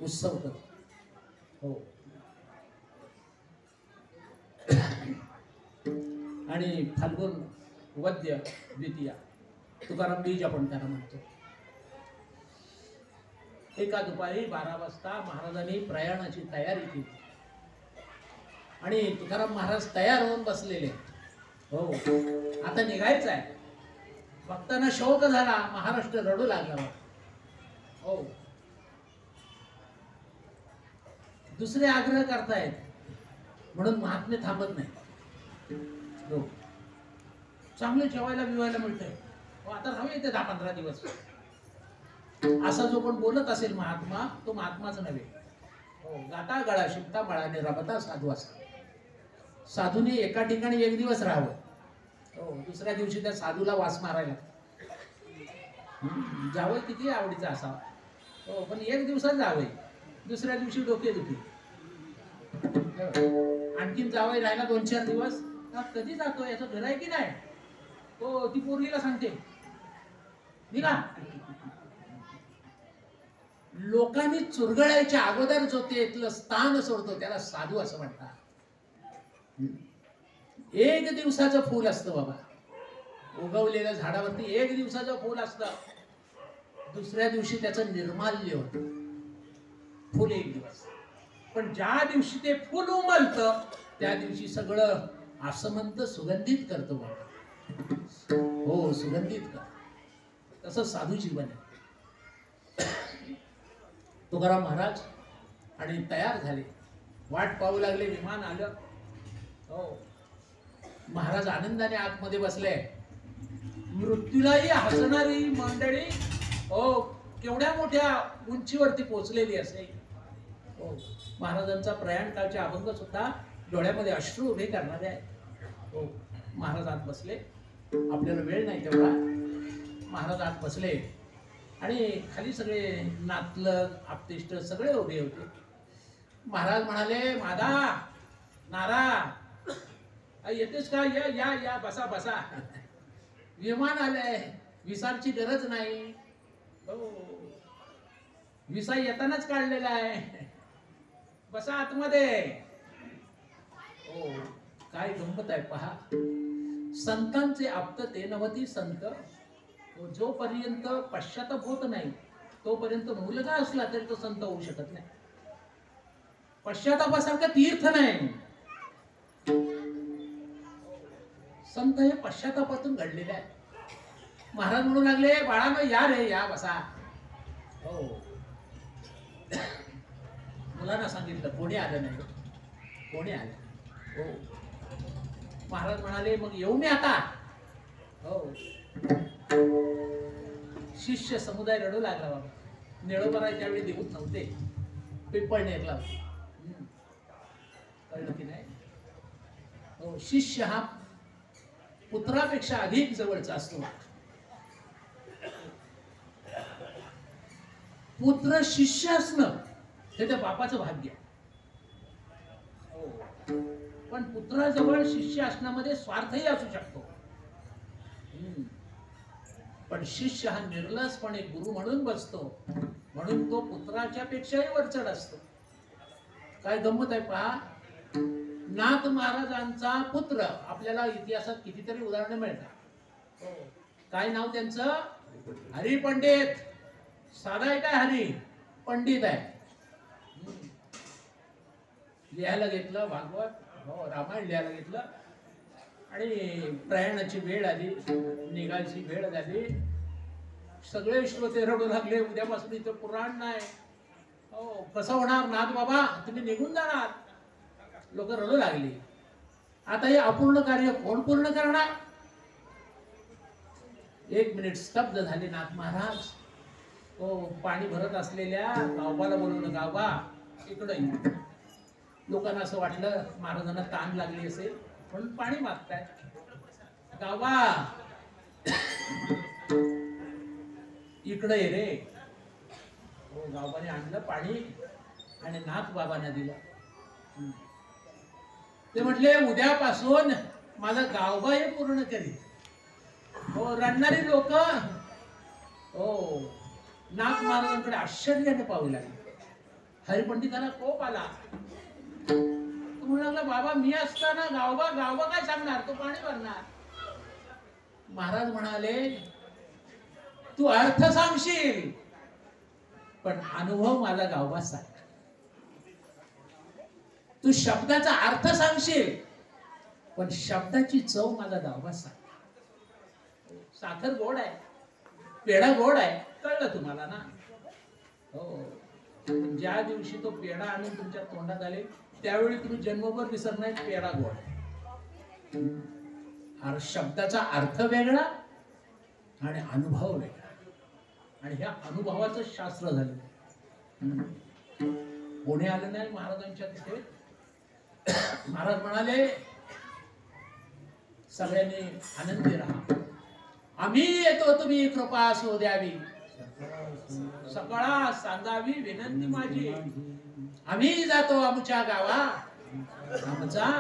उत्सव करतो. हो, आणि फाल्गुन वद्य द्वितीया तुकाराम बीज आपण त्याला म्हणतो. एका दुपारी 12 वाजता महाराजांनी प्रयाणाची तयारी केली आणि तुकाराम महाराज तयार होऊन बसलेले. हो, आता निघायचं आहे. भक्तांना शोक झाला, महाराष्ट्र रडू लागला. हो, दुसरे आग्रह करतायत म्हणून महात्मे थांबत नाही. हो, चांगलं जेवायला बिवायला मिळतंय, हो आता राहू येते 10-15 दिवस. असा जो कोण बोलत असेल महात्मा, तो महात्माच नव्हे. हो, गाता गळा शिकता बळाने रमता साधू असा. साधूने एका ठिकाणी 1 दिवस राहावं. हो, दुसऱ्या दिवशी त्या साधूला वास मारायला जावं किती आवडीचा असावा. हो, पण 1 दिवसात जावं, दुसऱ्या दिवशी डोके दुखी. आणखीन जावं राहिला 2-4 दिवस. कधी जातो, याचं घर आहे की नाही? हो, ती पोरगीला सांगते निघा. लोकांनी चुरगळायच्या अगोदर जो ते स्थान सोडतो त्याला साधू असं म्हणतात. 1 दिवसाचं फूल असतं बाबा, उगवलेल्या झाडावरती 1 दिवसाचं फूल असतं, दुसऱ्या दिवशी त्याचं निर्माल्य होत. फूल 1 दिवस, पण ज्या दिवशी ते फूल उमलतं त्या दिवशी सगळं आसमंत सुगंधित करतो बाबा. हो, सुगंधित कर. तसं साधू जीवन आहे. तुकाराम महाराज आणि तयार झाले, वाट पाहू लागले. विमान आलं. हो, महाराज आनंदाने आतमध्ये बसले. मृत्यूलाही हसणारी मंडळी हो केवढ्या मोठ्या उंचीवरती पोहोचलेली असेल. हो, महाराजांचा प्रयाण काळचे अभंग सुद्धा डोळ्यामध्ये अश्रू उभे करणारे आहेत. हो, महाराज आत बसले. आपल्याला वेळ नाही तेवढा. महाराज आत बसले आणि खाली सगळे नातलग आप्तेष्ट सगळे उभे होते. महाराज म्हणाले मादा नारा येतेस का? या या या, बसा बसा. विमान आलंय. विसारची गरज नाही. हो, विसा येतानाच काढलेला आहे. बसा आतमध्ये. हो, काय गंमत आहे पहा. संतांचे आप्त ते नव्हती संत. जोपर्यंत पश्चाताप होत नाही तोपर्यंत मुलगा असला तरी तो संत होऊ शकत नाही. पश्चातापासारखं तीर्थ नाही. संत हे पश्चातापातून घडलेले आहे. महाराज म्हणू लागले, बाळानं या रे, या बसा. हो, मुलांना सांगितलं, कोणी आलं नाही, कोणी आलं. हो, महाराज म्हणाले, मग येऊ मी आता. हो, शिष्य समुदाय रडू लागला. बाबा निळोबा त्यावेळी देऊत नव्हते, पिंपळनेरला. कळलं की नाही. हो, शिष्य हा पुत्रापेक्षा अधिक जवळचा असतो. पुत्र शिष्य असणं हे त्या बापाचं भाग्य. हो, पण पुत्राजवळ शिष्य असण्यामध्ये स्वार्थही असू शकतो. पण शिष्य हा निर्लसपणे गुरु म्हणून बसतो, म्हणून तो पुत्राच्या पेक्षाही वरचढ असतो. काय गंमत आहे पहा. नाथ महाराजांचा पुत्र, आपल्याला इतिहासात कितीतरी उदाहरणं मिळतात. काय नाव त्यांचं? हरी पंडित. साधा आहे काय? हरी पंडित आहे. लिहायला घेतलं भागवत, हो, रामायण लिहायला घेतलं. आणि प्रयाणाची वेळ आली, निघायची वेळ झाली. सगळे श्रोते रडू लागले, उद्यापासून इथं पुराण नाही. हो, कसं होणार नाथ बाबा, तुम्ही निघून जाणार. लोक रडू लागली. आता हे अपूर्ण कार्य कोण पूर्ण करणार? 1 मिनिट स्तब्ध झाले नाथ महाराज. हो, पाणी भरत असलेल्या गावबाला बोलवलं, गावबा इकडे. लोकांना असं वाटलं महाराजांना ताण लागली असेल म्हणून पाणी मागताय. गावबा इकडे ये रे. हो, गावबाने आणलं पाणी आणि नाथ बाबांना दिलं. ते म्हटले, उद्यापासून माझं गावबा हे पूर्ण करील. हो, रडणारी लोक हो नाथ महाराजांकडे आश्चर्याने पाहू लागले. हरिपंडिताला कोप आला. तो म्हणू लागला, बाबा मी असताना गावबा गावबा काय सांगणार, तो पाणी भरणार. महाराज म्हणाले, तू अर्थ सांगशील पण अनुभव मला गावबा सांग. तू शब्दाचा अर्थ सांगशील पण शब्दाची चव मला गावबा सांग. साखर गोड आहे, पेढा गोड आहे, कळलं तुम्हाला ना. हो, ज्या दिवशी तो पेढा आणून तुमच्या तोंडात आले त्यावेळी तुम्ही जन्मभर विसरणार पेढा गोड. शब्दाचा अर्थ वेगळा आणि अनुभव वेगळा. आणि ह्या अनुभवाचं शास्त्र झालं. कोणी आलं नाही महाराजांच्या तिथे. महाराज म्हणाले, सगळ्यांनी आनंदी राहा. आम्ही येतो, तुम्ही कृपा असो द्यावी. सकळा सांगावी विनंती माझी. आम्ही जातो आमच्या गावा. आमचा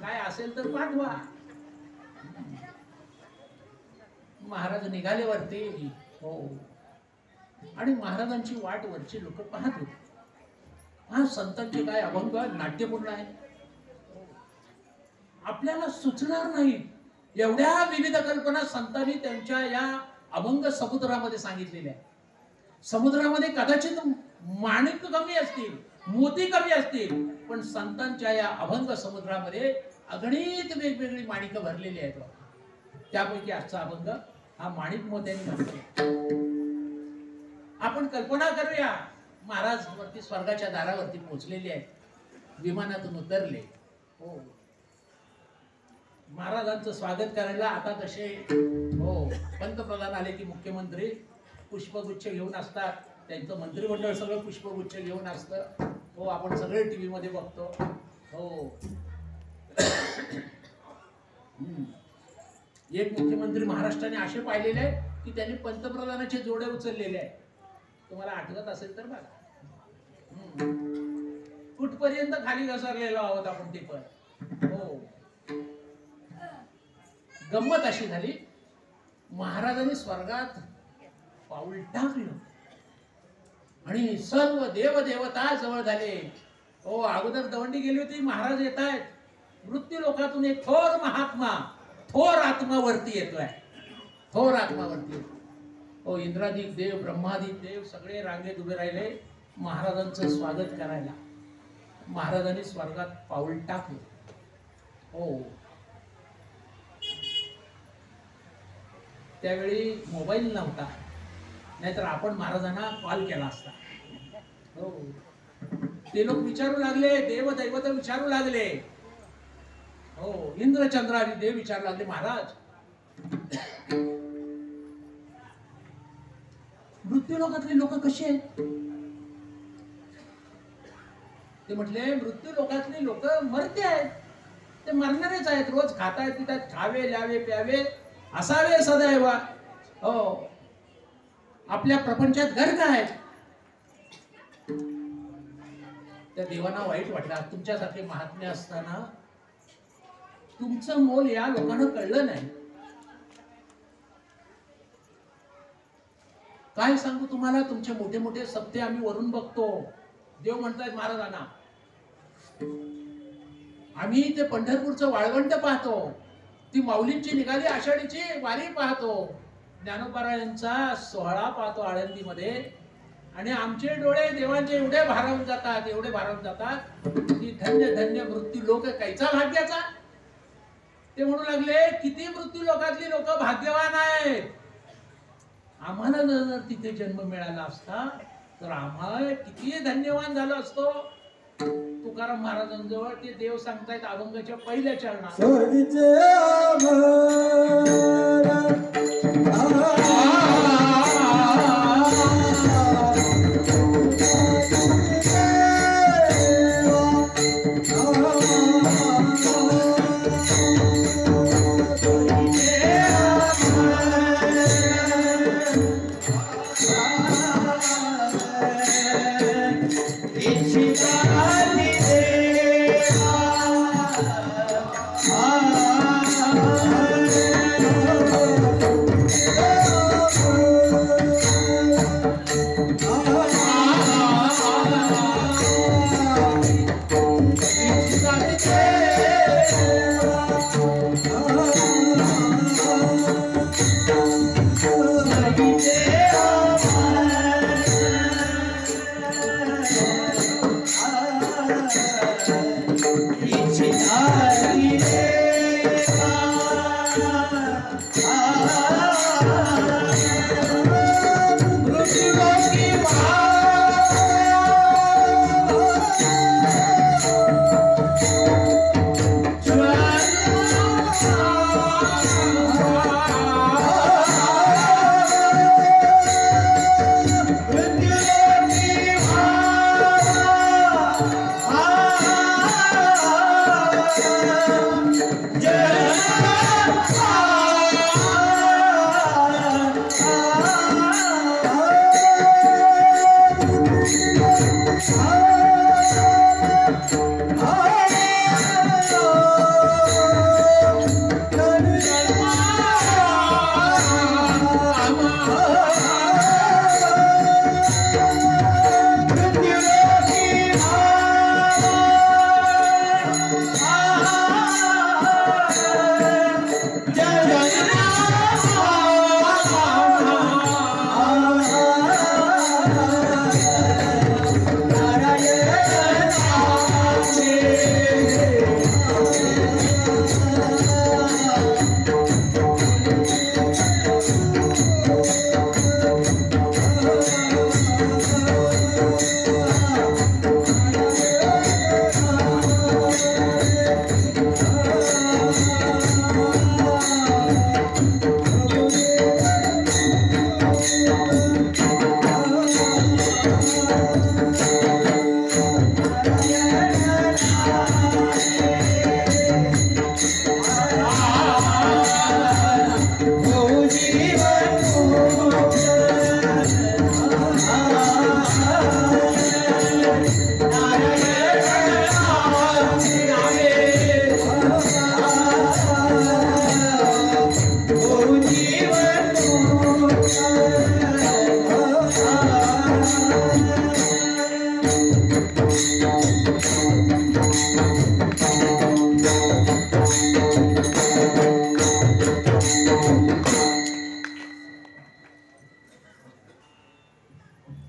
काय असेल तर पाठवा. महाराज निघाले वरती. हो, आणि महाराजांची वाट वरची लोक पाहत होते. हा संतांचे काय अभंग नाट्यपूर्ण आहे. आपल्याला सुचणार नाही एवढ्या विविध कल्पना संतांनी त्यांच्या या अभंग समुद्रामध्ये सांगितलेल्या आहेत. समुद्रामध्ये कदाचित माणिक कमी असतील, मोती कमी असतील, पण संतांच्या या अभंग समुद्रामध्ये अगणित वेगवेगळी माणिकं भरलेली आहेत. त्यापैकी आजचा अभंग हा माणिक मोत्यांनी भरलेला. आपण कल्पना करूया, महाराज वरती स्वर्गाच्या दारावरती पोहोचलेले आहेत, विमानातून उतरले. हो, महाराजांचं स्वागत करायला आता कसे हो पंतप्रधान आले की मुख्यमंत्री पुष्पगुच्छ घेऊन असतात, त्यांचं मंत्रिमंडळ सगळं पुष्पगुच्छ घेऊन असतं. हो, आपण सगळे टीव्ही मध्ये बघतो. हो, एक मुख्यमंत्री महाराष्ट्राने असे पाहिलेले आहेत की त्यांनी पंतप्रधानाचे जोडे उचललेले आहेत. तुम्हाला आठवत असेल तर बघा. कुठपर्यंत खाली घसरलेलो आहोत आपण ते पण. हो, गंमत अशी झाली, महाराजांनी स्वर्गात पाऊल टाकलं आणि सर्व देव देवता जवळ झाले. हो, अगोदर दवंडी गेली होती, महाराज येत आहेत. मृत्यू लोकातून एक थोर महात्मा, थोर आत्मा वरती येतोय, थोर आत्मा वरती येतो. हो, इंद्रादिक देव, ब्रह्मादिक देव सगळे रांगेत उभे राहिले महाराजांचं स्वागत करायला. महाराजांनी स्वर्गात पाऊल टाकलं. हो, त्यावेळी मोबाईल नव्हता, नाहीतर आपण महाराजांना कॉल केला असता. हो, ते लोक विचारू लागले, देव दैवत विचारू लागले. हो, इंद्रचंद्रादी देव विचारू लागले, महाराज मृत्यू लोकातले लोक कसे आहेत? ते म्हटले, मृत्यू लोकातली लोक मरते आहेत, ते मरणारेच आहेत. रोज खातायत पितात, खावे ल्यावे प्यावे असावे सदैव. हो, आपल्या प्रपंचात घर काय? त्या देवांना वाईट वाटलं, तुमच्यासारखे महात्मे असताना तुमचं मोल या लोकांना कळलं नाही. काय सांगू तुम्हाला, तुमचे मोठे मोठे सप्ते आम्ही वरून बघतो. देव म्हणतायत महाराजांना, आम्ही ते पंढरपूरचं वाळवंट पाहतो, ती माऊलींची निघाली आषाढीची वारी पाहतो, ज्ञानोबारायांचा सोहळा पाहतो आळंदीमध्ये, आणि आमचे डोळे देवांचे एवढे भारावून जातात, एवढे भारावून जातात की धन्य धन्य मृत्यू लोक कायचा भाग्याचा. ते म्हणू लागले, किती मृत्यू लोकातली लोक भाग्यवान आहेत. आम्हाला जर तिथे जन्म मिळाला असता तर आम्हाला किती धन्यवान झालो असतो. तुकाराम महाराजांजवळ ते देव सांगतायत अभंगाच्या पहिल्या चरणात, Ah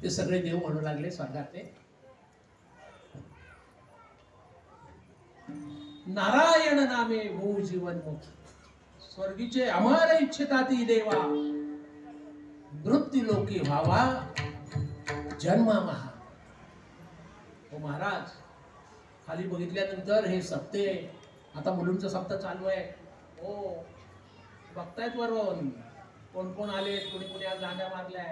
ते सगळे देव म्हणू लागले स्वर्गातले, नारायण नामे भू जीवन मुक्त. स्वर्गीचे अमर इच्छिता ती देवा, मृत्यू लोकी व्हावा जन्म महा. हो महाराज, खाली बघितल्यानंतर हे सप्ते, आता मुलुंडचा सप्ताह चालू आहे. हो बघतायत वरून कोण कोण आले, कोणी कोणी आज दांड्या मारल्या,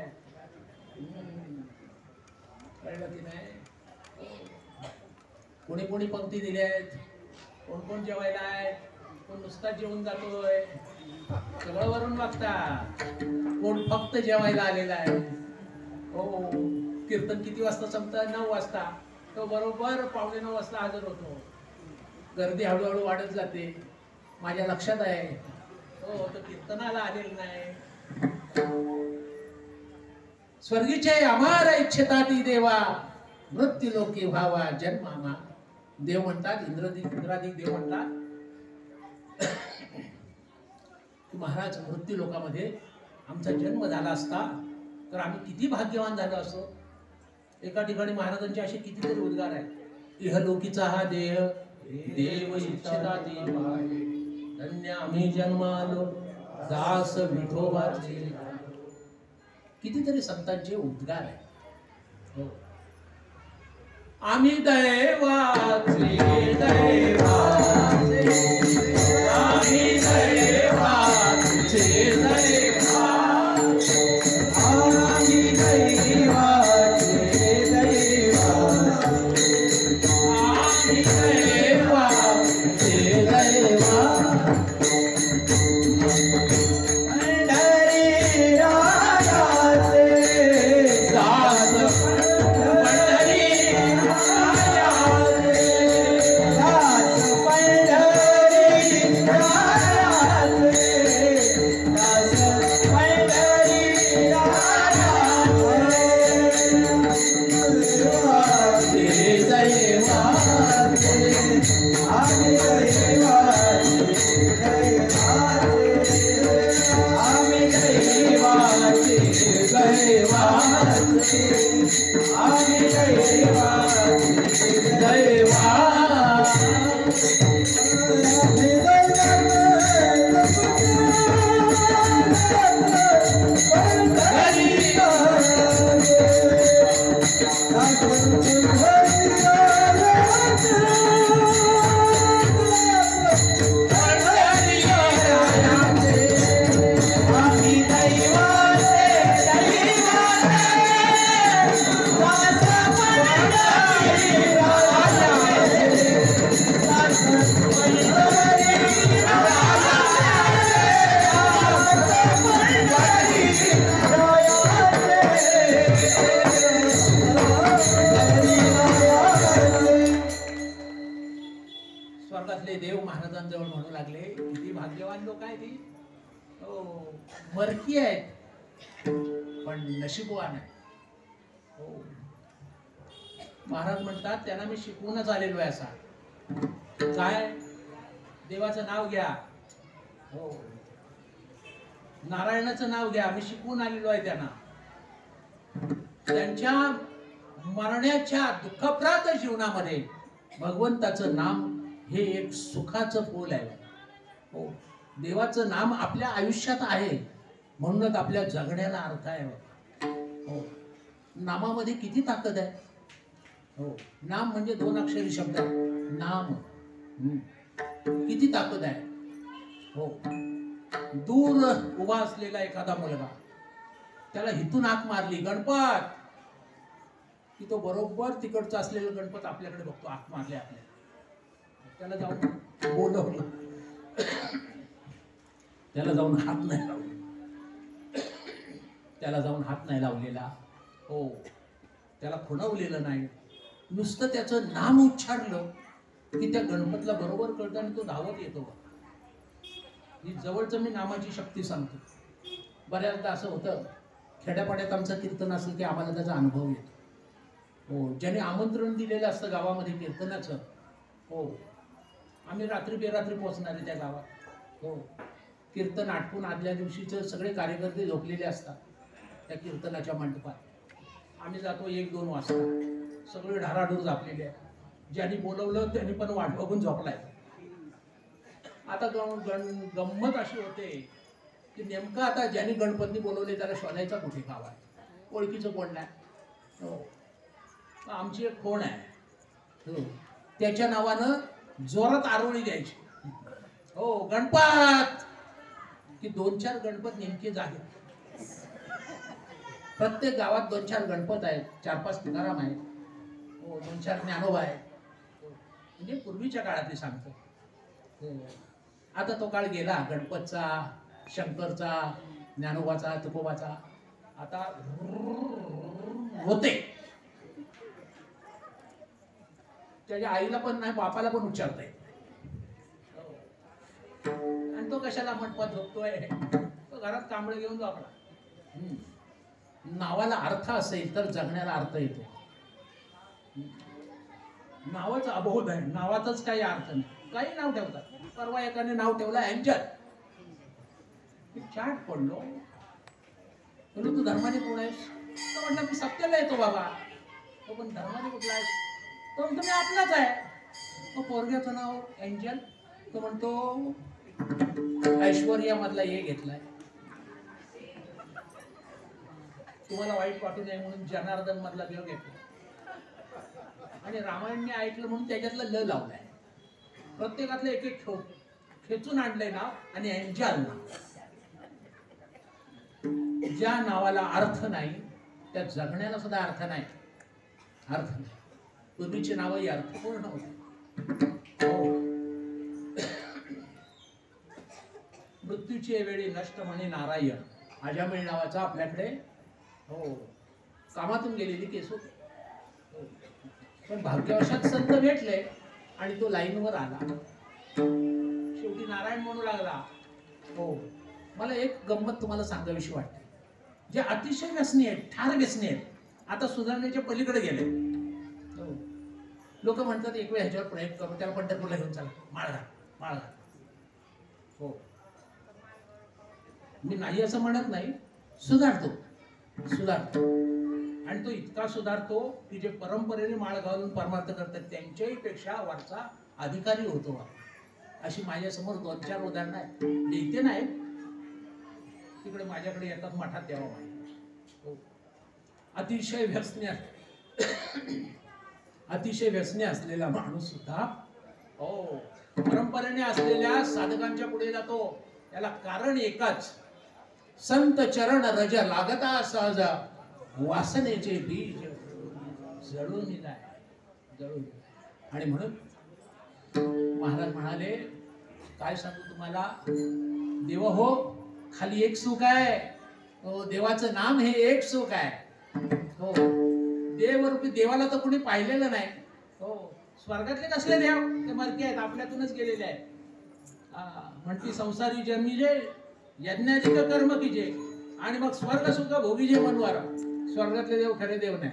कळलं की नाही. कोणी कोणी पंक्ती दिल्या आहेत, कोण कोण जेवायला आहे, कोण नुसता जेवून जातोय, सगळं वरून बघता. कोण फक्त जेवायला आलेला आहे. हो कीर्तन किती वाजता संपतं? 9 वाजता. तो बरोबर 8:45 वाजता हजर होतो. गर्दी हळूहळू वाढत जाते. माझ्या लक्षात आहे. हो तो कीर्तनाला आलेला नाही. स्वर्गीचे अमार इच्छिता ती देवा, मृत्यू लोकी व्हावा जन्मामा. देव म्हणतात, इंद्रादिक देव म्हणतात की महाराज, मृत्यू लोकामध्ये आमचा जन्म झाला असता तर आम्ही किती भाग्यवान झालो असतो. एका ठिकाणी महाराजांचे असे कितीतरी उद्गार आहेत. इहलोकीचा हा देह देव इच्छिता देवा, धन्य आम्ही जन्मालो दास विठोबाचे. कितीतरी संतांचे उद्गार आहेत. हो आम्ही दैवाचे दैवाचे, आम्ही दैवाचे दैवा, आम्ही दैवाचे दैवा, आम्ही दैवाचे दैवा. देव महाराजांजवळ म्हणू लागले, किती भाग्यवान लोक आहेत ती. हो मरकी आहेत पण नशीबवान आहे. हो महाराज म्हणतात, त्यांना मी शिकवूनच आलेलो आहे. असा काय? देवाचं नाव घ्या. हो नारायणाचं नाव घ्या. मी शिकवून आलेलो आहे त्यांना. त्यांच्या मरण्याच्या दुःखप्रात जीवनामध्ये भगवंताचं नाम हे एक सुखाचं फूल आहे. हो देवाचं नाम आपल्या आयुष्यात आहे म्हणूनच आपल्या जगण्याला अर्थ आहे. हो नामामध्ये किती ताकद आहे. हो नाम म्हणजे 2 अक्षरी शब्द आहे. नाम किती ताकद आहे. हो दूर उभा असलेला एखादा मुलगा, त्याला हितून हाक मारली गणपत, की तो बरोबर तिकडचा असलेला गणपत आपल्याकडे बघतो. हाक मारले आपल्याला, त्याला जाऊन बोलवलं, त्याला जाऊन हात नाही लावले, त्याला जाऊन हात नाही लावलेला. हो त्याला खुणवलेलं नाही. नुसतं त्याचं नाम उच्चारलं की त्या गणपतला बरोबर कळतं आणि तो धावत येतो. ही जवळचं मी नामाची शक्ती सांगतो. बऱ्याचदा असं होतं, खेड्यापाड्यात आमचं कीर्तन असेल की आम्हाला त्याचा अनुभव येतो. हो ज्याने आमंत्रण दिलेलं असतं गावामध्ये कीर्तनाचं, हो आम्ही रात्री बेरात्री पोहोचणारे त्या गावात. हो कीर्तन आटपून आदल्या दिवशीचं सगळे कार्यकर्ते झोपलेले असतात त्या कीर्तनाच्या मंडपात. आम्ही जातो 1-2 वाजता, सगळे ढाराढूर झापलेले आहे. ज्यांनी बोलवलं त्यांनी पण वाट बघून झोपलाय. आता गंमत अशी होते की नेमकं आता ज्यांनी गणपती बोलवले त्याला शोधायचा कुठे गावात, ओळखीचं कोण नाही. हो, आमची एक फोन आहे, हो, त्याच्या नावानं जोरात आरोळी द्यायची. हो, गणपत की 2-4 गणपत नेमके झाले. प्रत्येक गावात 2-4 गणपत आहेत, 4-5 तुकाराम आहेत, हो, 2-4 ज्ञानोबा आहेत. म्हणजे पूर्वीच्या काळातली सांगतो. आता तो काळ गेला, गणपतचा, शंकरचा, ज्ञानोबाचा, तुकोबाचा. आता होते, त्याच्या आईला पण नाही, बापाला पण उच्चारता येत. आणि तो कशाला मंडपात झोपतोय, तो घरात कांबळे घेऊन झोपला. नावाला अर्थ असेल तर जगण्याला अर्थ येतो. नावाचा अबोध आहे, नावातच काही अर्थ नाही. काही नाव ठेवतात. परवा एकाने नाव ठेवलं एंजल. चाट पडलो, बोलू तू धर्माने कोण आहेस? तो म्हटलं मी सत्याला येतो बाबा. तो पण धर्माने कुठला आहेस? तो म्हणतो मी आपलाच आहे. तो पोरग्याचं नाव एंजल. तो म्हणतो ऐश्वर्या मधला हे घेतलाय. तुम्हाला वाईट वाटू नये म्हणून जनार्दन मधला देव घेतला. आणि रामायणने ऐकलं म्हणून त्याच्यातलं ल लावलाय. प्रत्येकातलं एक एक खेचून आणलंय नाव आणि एंजल नाव. ज्या नावाला अर्थ नाही त्या जगण्याला सुद्धा अर्थ नाही. अर्थ नाही. पूर्वीची नावही अर्थपूर्ण होती. मृत्यूची वेळी नष्ट म्हणे नारायण. अजामिळ नावाचा आपल्याकडे हो कामातून गेलेली केस होती. पण भाग्यवशात संत भेटले आणि तो लाईनवर आला. शेवटी नारायण म्हणू लागला. हो, मला एक गंमत तुम्हाला सांगावीशी वाटते. जे अतिशय व्यसनी आहेत, ठार व्यसनी आहेत, आता सुधारण्याच्या पलीकडे गेले. लोक म्हणतात एक वेळ ह्याच्यावर प्रयोग करू, त्याला पंढरपूरला घेऊन चालला. माळघाट माळघाट. हो, मी नाही असं म्हणत नाही, सुधारतो. आणि तो इतका सुधारतो की जे परंपरेने माळ घालून परमार्थ करतात त्यांच्याही पेक्षा वरचा अधिकारी होतो. अशी माझ्यासमोर 2-4 उदाहरणं आहेत. लिहिते नाही, तिकडे माझ्याकडे येतात मठात द्यावा. हो, अतिशय व्यसनी असलेला माणूस सुद्धा हो परंपरेने असलेल्या साधकांच्या पुढे जातो. याला कारण एकच, संत चरण रज लागता सहज वासनेचे बीज जळून जाय. आणि म्हणून महाराज म्हणाले, काय सांगू तुम्हाला, देव हो खाली एक सुख आहे. हो, देवाचं नाम हे एक सुख आहे. हो, देवरूपी देवाला तर कोणी पाहिलेलं नाही. हो, स्वर्गातले कसले देव, ते मरके आहेत, आपल्यातूनच गेलेले आहेत. म्हणती संसारी जन्मी जे यज्ञाधिक कर्म कीजे आणि मग स्वर्ग सुख भोगी जे मनवार. स्वर्गातले देव खरे देव नाही,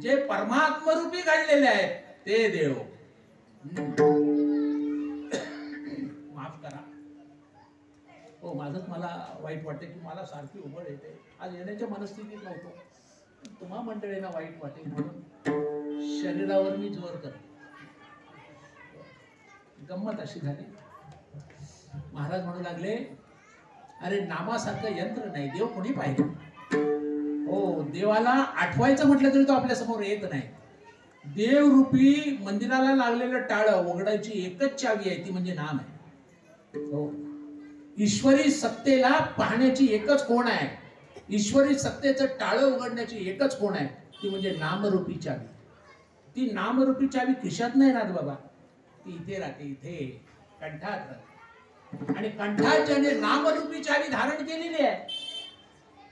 जे परमात्मरूपी घडलेले आहेत ते देव. माफ करा हो, माझंच मला वाईट वाटते की मला सारखी उघड येते. आज येण्याच्या मनस्थितीत नव्हतो, तुम्हा मंडळींना वाईट वाटेल म्हणून शरीरावर मी जोर करतो. गंमत अशी झाली, महाराज म्हणू लागले, अरे नामासारखं यंत्र नाही, देव कोणी पाहिजे. हो, देवाला आठवायचं म्हटलं तरी तो आपल्या समोर येत नाही. देवरूपी मंदिराला लागलेलं टाळं उघडायची एकच चावी आहे, ती म्हणजे नाम आहे. हो, ईश्वरी सत्तेला पाहण्याची एकच कोण आहे, ईश्वरी सत्तेचं टाळं उघडण्याची एकच कोण आहे, ती म्हणजे नामरूपी चावी. ती नामरूपी चावी खिशात नाही राहत बाबा, ती इथे राहते, इथे कंठात राहते. आणि कंठात ज्याने नामरूपी चावी धारण केलेली आहे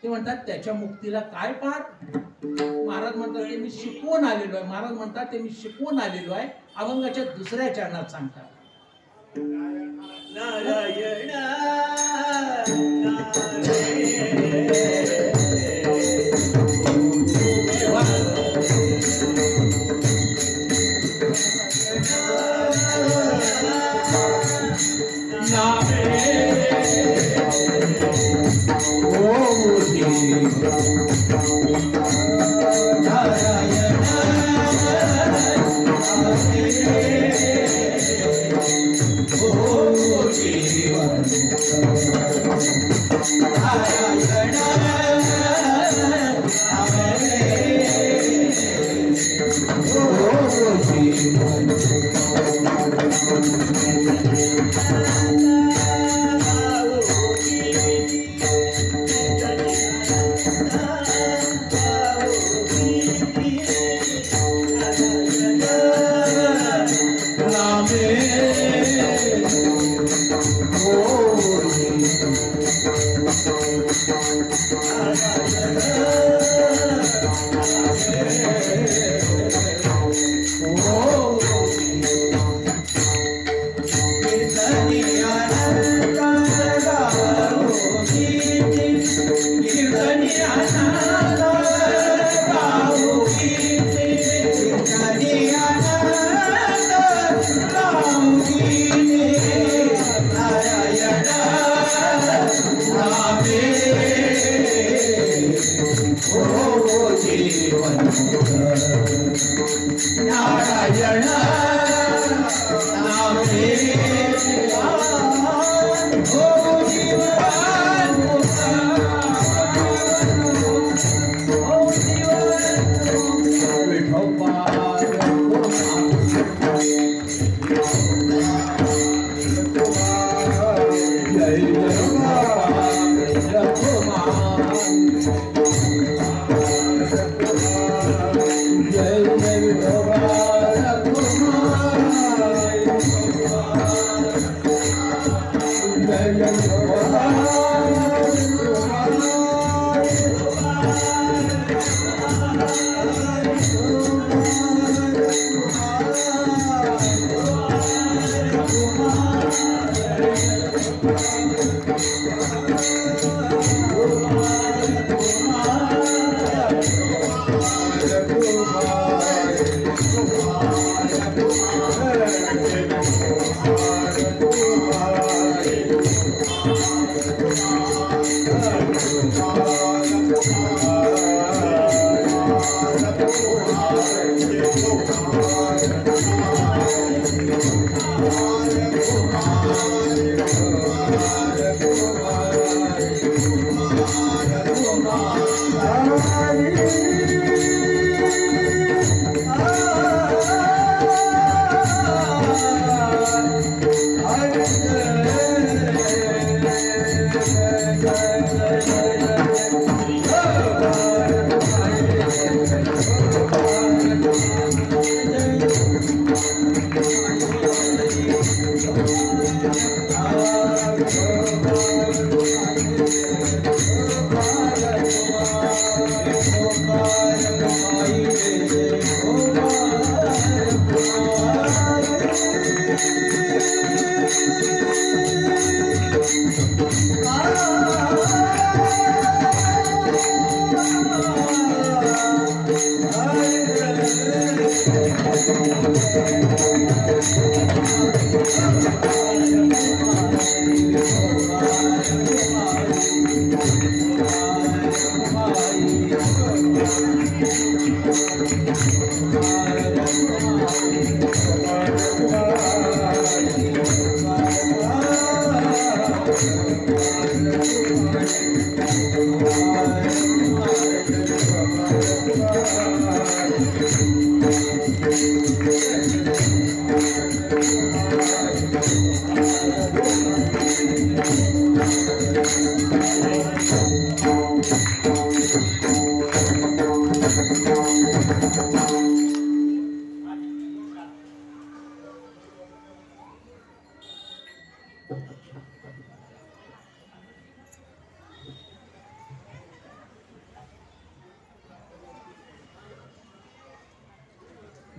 ते म्हणतात त्याच्या मुक्तीला काय पाठ. महाराज म्हणतात ते मी शिकवून आलेलो आहे. महाराज म्हणतात ते मी शिकवून आलेलो आहे. अभंगाच्या 2ऱ्या चरणात सांगतात, नारायण नामे ओ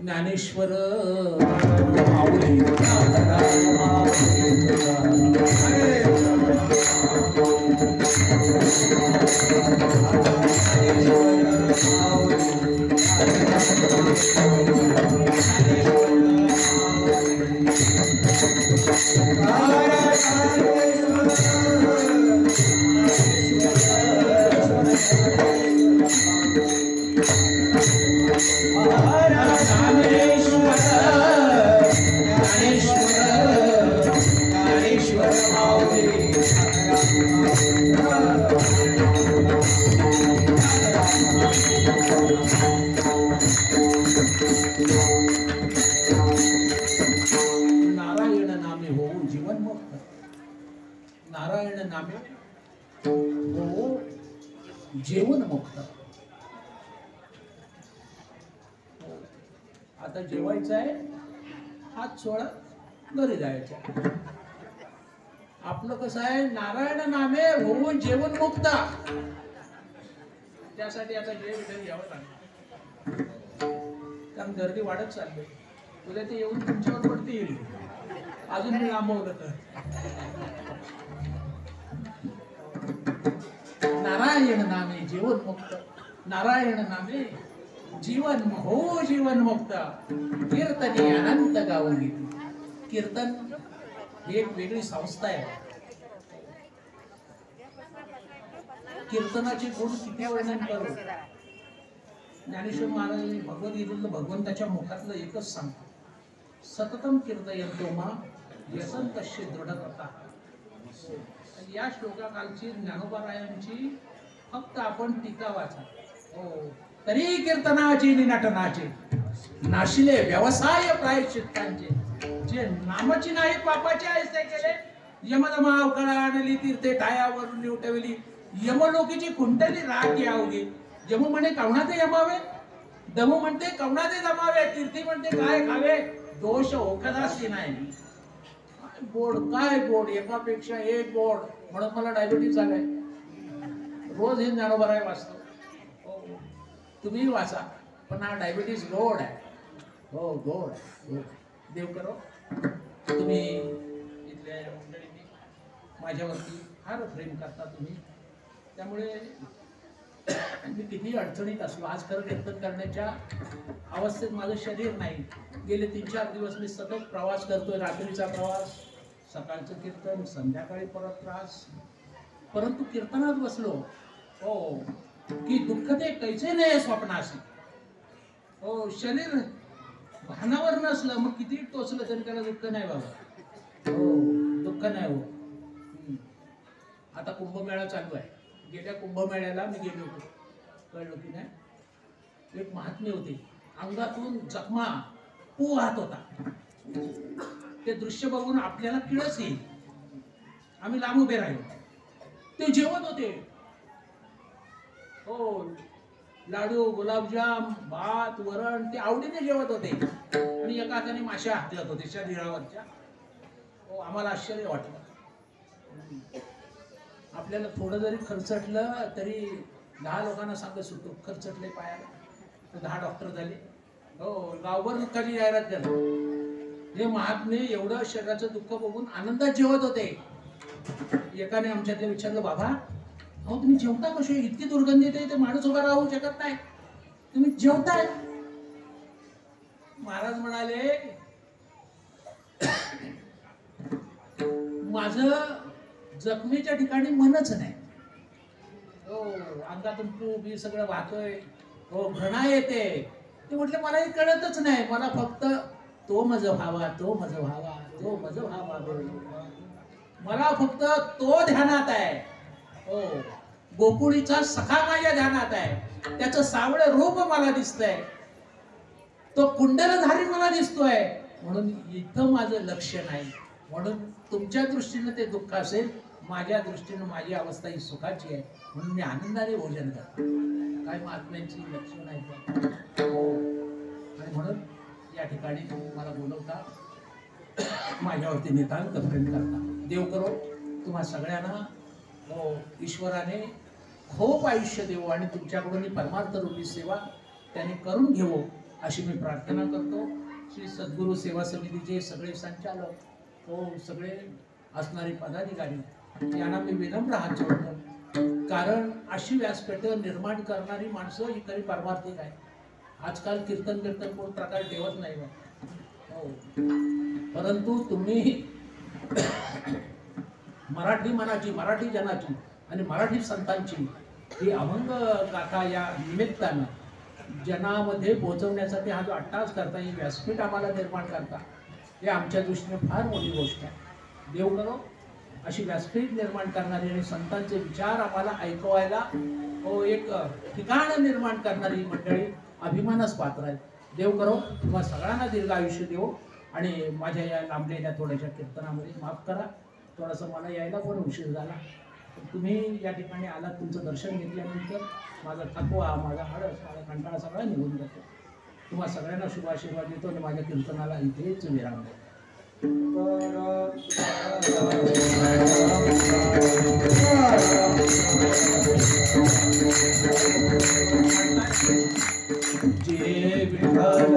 ज्ञानेश्वर नारायण नामे होऊ जीवन मुक्त. नारायण नामे होऊ जीवन मुक्त. आता जेवायचं आहे, हात सोळा, घरी जायचं. आपलं कसं आहे, नारायण नामे होऊन जीवन मुक्त. त्यासाठी आता जे विठ्ठल यावं लागलं, कारण गर्दी वाढत चालली. उद्या ते येऊन तुमच्यावर पडतील, अजून मी लांबवलं तर. नारायण नामे जीवन मुक्त. नारायण नामे जीवन हो जीवन मुक्त. कीर्तनी अनंत गावली. कीर्तन ही एक वेगळी संस्था आहे. कीर्तनाचे गुण किती वर्णन करू. ज्ञानेश्वर महाराजांनी भगवद्गीतेतलं भगवंताच्या मुखातलं एकच सांगतो, सततम कीर्तयन्तो मा व्यसंतस्य दृढकथा. या श्लोकाखालची ज्ञानोबारायांची फक्त आपण टीका वाचा. हो, तरी कीर्तनाची नटनाचे नाशिले व्यवसाय प्रायश्चित्तांचे. जे नामाची नाही पापाचे ऐसे केले, यमदमाव कळा आणली तीर्थे ठायावरून निवटविली. यमलोकीची कुंडली राख यावली. यम म्हणे कवणाते यमावे, दम म्हणते कवणाते जमावे, तीर्थी म्हणते काय खावे, दोष ओखदासी नाही. गोड काय गोड, एकापेक्षा एक गोड. म्हणून मला डायबिटीज झालाय. रोज हे ज्ञानोबराय वाचतो. तुम्ही वाचा, पण हा डायबिटीज गोड आहे. हो गोड आहे. देव करो. तुम्ही इथल्या मंडळींनी माझ्यावरती फार प्रेम करता तुम्ही. त्यामुळे मी किती अडचणीत असलो, आज खरं कीर्तन करण्याच्या अवस्थेत माझं शरीर नाही. गेले 3-4 दिवस मी सतत प्रवास करतोय. रात्रीचा प्रवास, सकाळचं कीर्तन, संध्याकाळी परत त्रास. परंतु कीर्तनात बसलो हो की दुःख ते कैसे नाही स्वप्नाशी. हो, शरीर भानावर नसलं मग किती टोचलं तरी त्याला दुःख नाही बाबा. हो, दुःख नाही हो. आता कुंभमेळा चालू आहे. गेल्या कुंभमेळ्याला मी गेलो होतो, कळलं की नाही. एक महात्मे होते, अंगातून जखमा पू वाहत होता. ते दृश्य बघून आपल्याला किळस येईल. आम्ही लांब उभे राहिलो. ते जेवत होते. हो, लाडू, गुलाबजाम, भात, वरण ते आवडीने जेवत होते. आणि एका हाताने माश्या हातल्यात होते शरीरावरच्या. हो, आम्हाला आश्चर्य वाटलं. आपल्याला थोडं जरी खर्चटलं तरी 10 लोकांना सांगत सुटतो खर्चटले पायाला, तर 10 डॉक्टर झाले. हो, गावभर दुःखाची जाहिरात झाली. हे महात्मे एवढं शरीराचं दुःख बघून आनंदात जेवत होते. एकाने आमच्यातले विचारलं, बाबा अहो तुम्ही जेवता कसे, इतकी दुर्गंधी येते, ते माणूस उभा राहू शकत नाही, तुम्ही जेवताय. महाराज म्हणाले, माझं जखमेच्या ठिकाणी मनच नाही. हो, अंगातून तूप हे सगळं वाहतोय. हो, घृणा येते. ते म्हटलं मला हे कळतच नाही. मला फक्त तो मज व्हावा, तो मज व्हावा, तो मज व्हावा. मला फक्त तो ध्यानात आहे. हो, गोकुळीचा सखा माझ्या ध्यानात आहे. त्याचं सावळं रूप मला दिसतंय. तो कुंडलधारी मला दिसतोय. म्हणून इथं माझं लक्ष नाही. म्हणून तुमच्या दृष्टीनं ते दुःख असेल, माझ्या दृष्टीनं माझी अवस्था ही सुखाची आहे. म्हणून मी आनंदाने भोजन करतो. काय महात्म्यांची लक्षण आहे. आणि म्हणून या ठिकाणी मला बोलवता, माझ्यावरती नितांत प्रेम करता. देव करो तुम्हा सगळ्यांना हो ईश्वराने खूप आयुष्य देवो आणि तुमच्याकडून ही परमार्थ रूपी सेवा त्याने करून घेवो अशी मी प्रार्थना करतो. श्री सद्गुरू सेवा समितीचे सगळे संचालक, हो सगळे असणारे पदाधिकारी यांना मी विनम्र हात जोडतो. कारण अशी व्यासपीठ निर्माण करणारी माणसं ही खरी परमार्थिक आहे. आजकाल कीर्तन कोण प्रकार ठेवत नाही. हो, परंतु तुम्ही मराठी मनाची, मराठी जनाची आणि मराठी संतांची ही अभंग गाथा या निमित्तानं जनामध्ये पोहोचवण्यासाठी हा जो अट्टास करता ही व्यासपीठ आम्हाला निर्माण करता हे आमच्या दृष्टीने फार मोठी गोष्ट आहे. देव करो अशी व्यासपीठ निर्माण करणारी आणि संतांचे विचार आम्हाला ऐकवायला एक ठिकाण निर्माण करणारी मंडळी अभिमानास पात्र आहेत. देव करो तुम्हा सगळ्यांना दीर्घ आयुष्य देव. आणि माझ्या या लांबलेल्या थोड्याशा कीर्तनामध्ये माफ करा, थोडासा मला यायला पण उशीर झाला. तुम्ही या ठिकाणी आलात, तुमचं दर्शन घेतल्यानंतर माझा थकवा, माझा आळस, माझा कंटाळा सगळा निघून जातो. तुम्हा सगळ्यांना शुभ आशीर्वाद देतो आणि माझ्या कीर्तनाला इथेच विराम देतो. जे विठ्ठल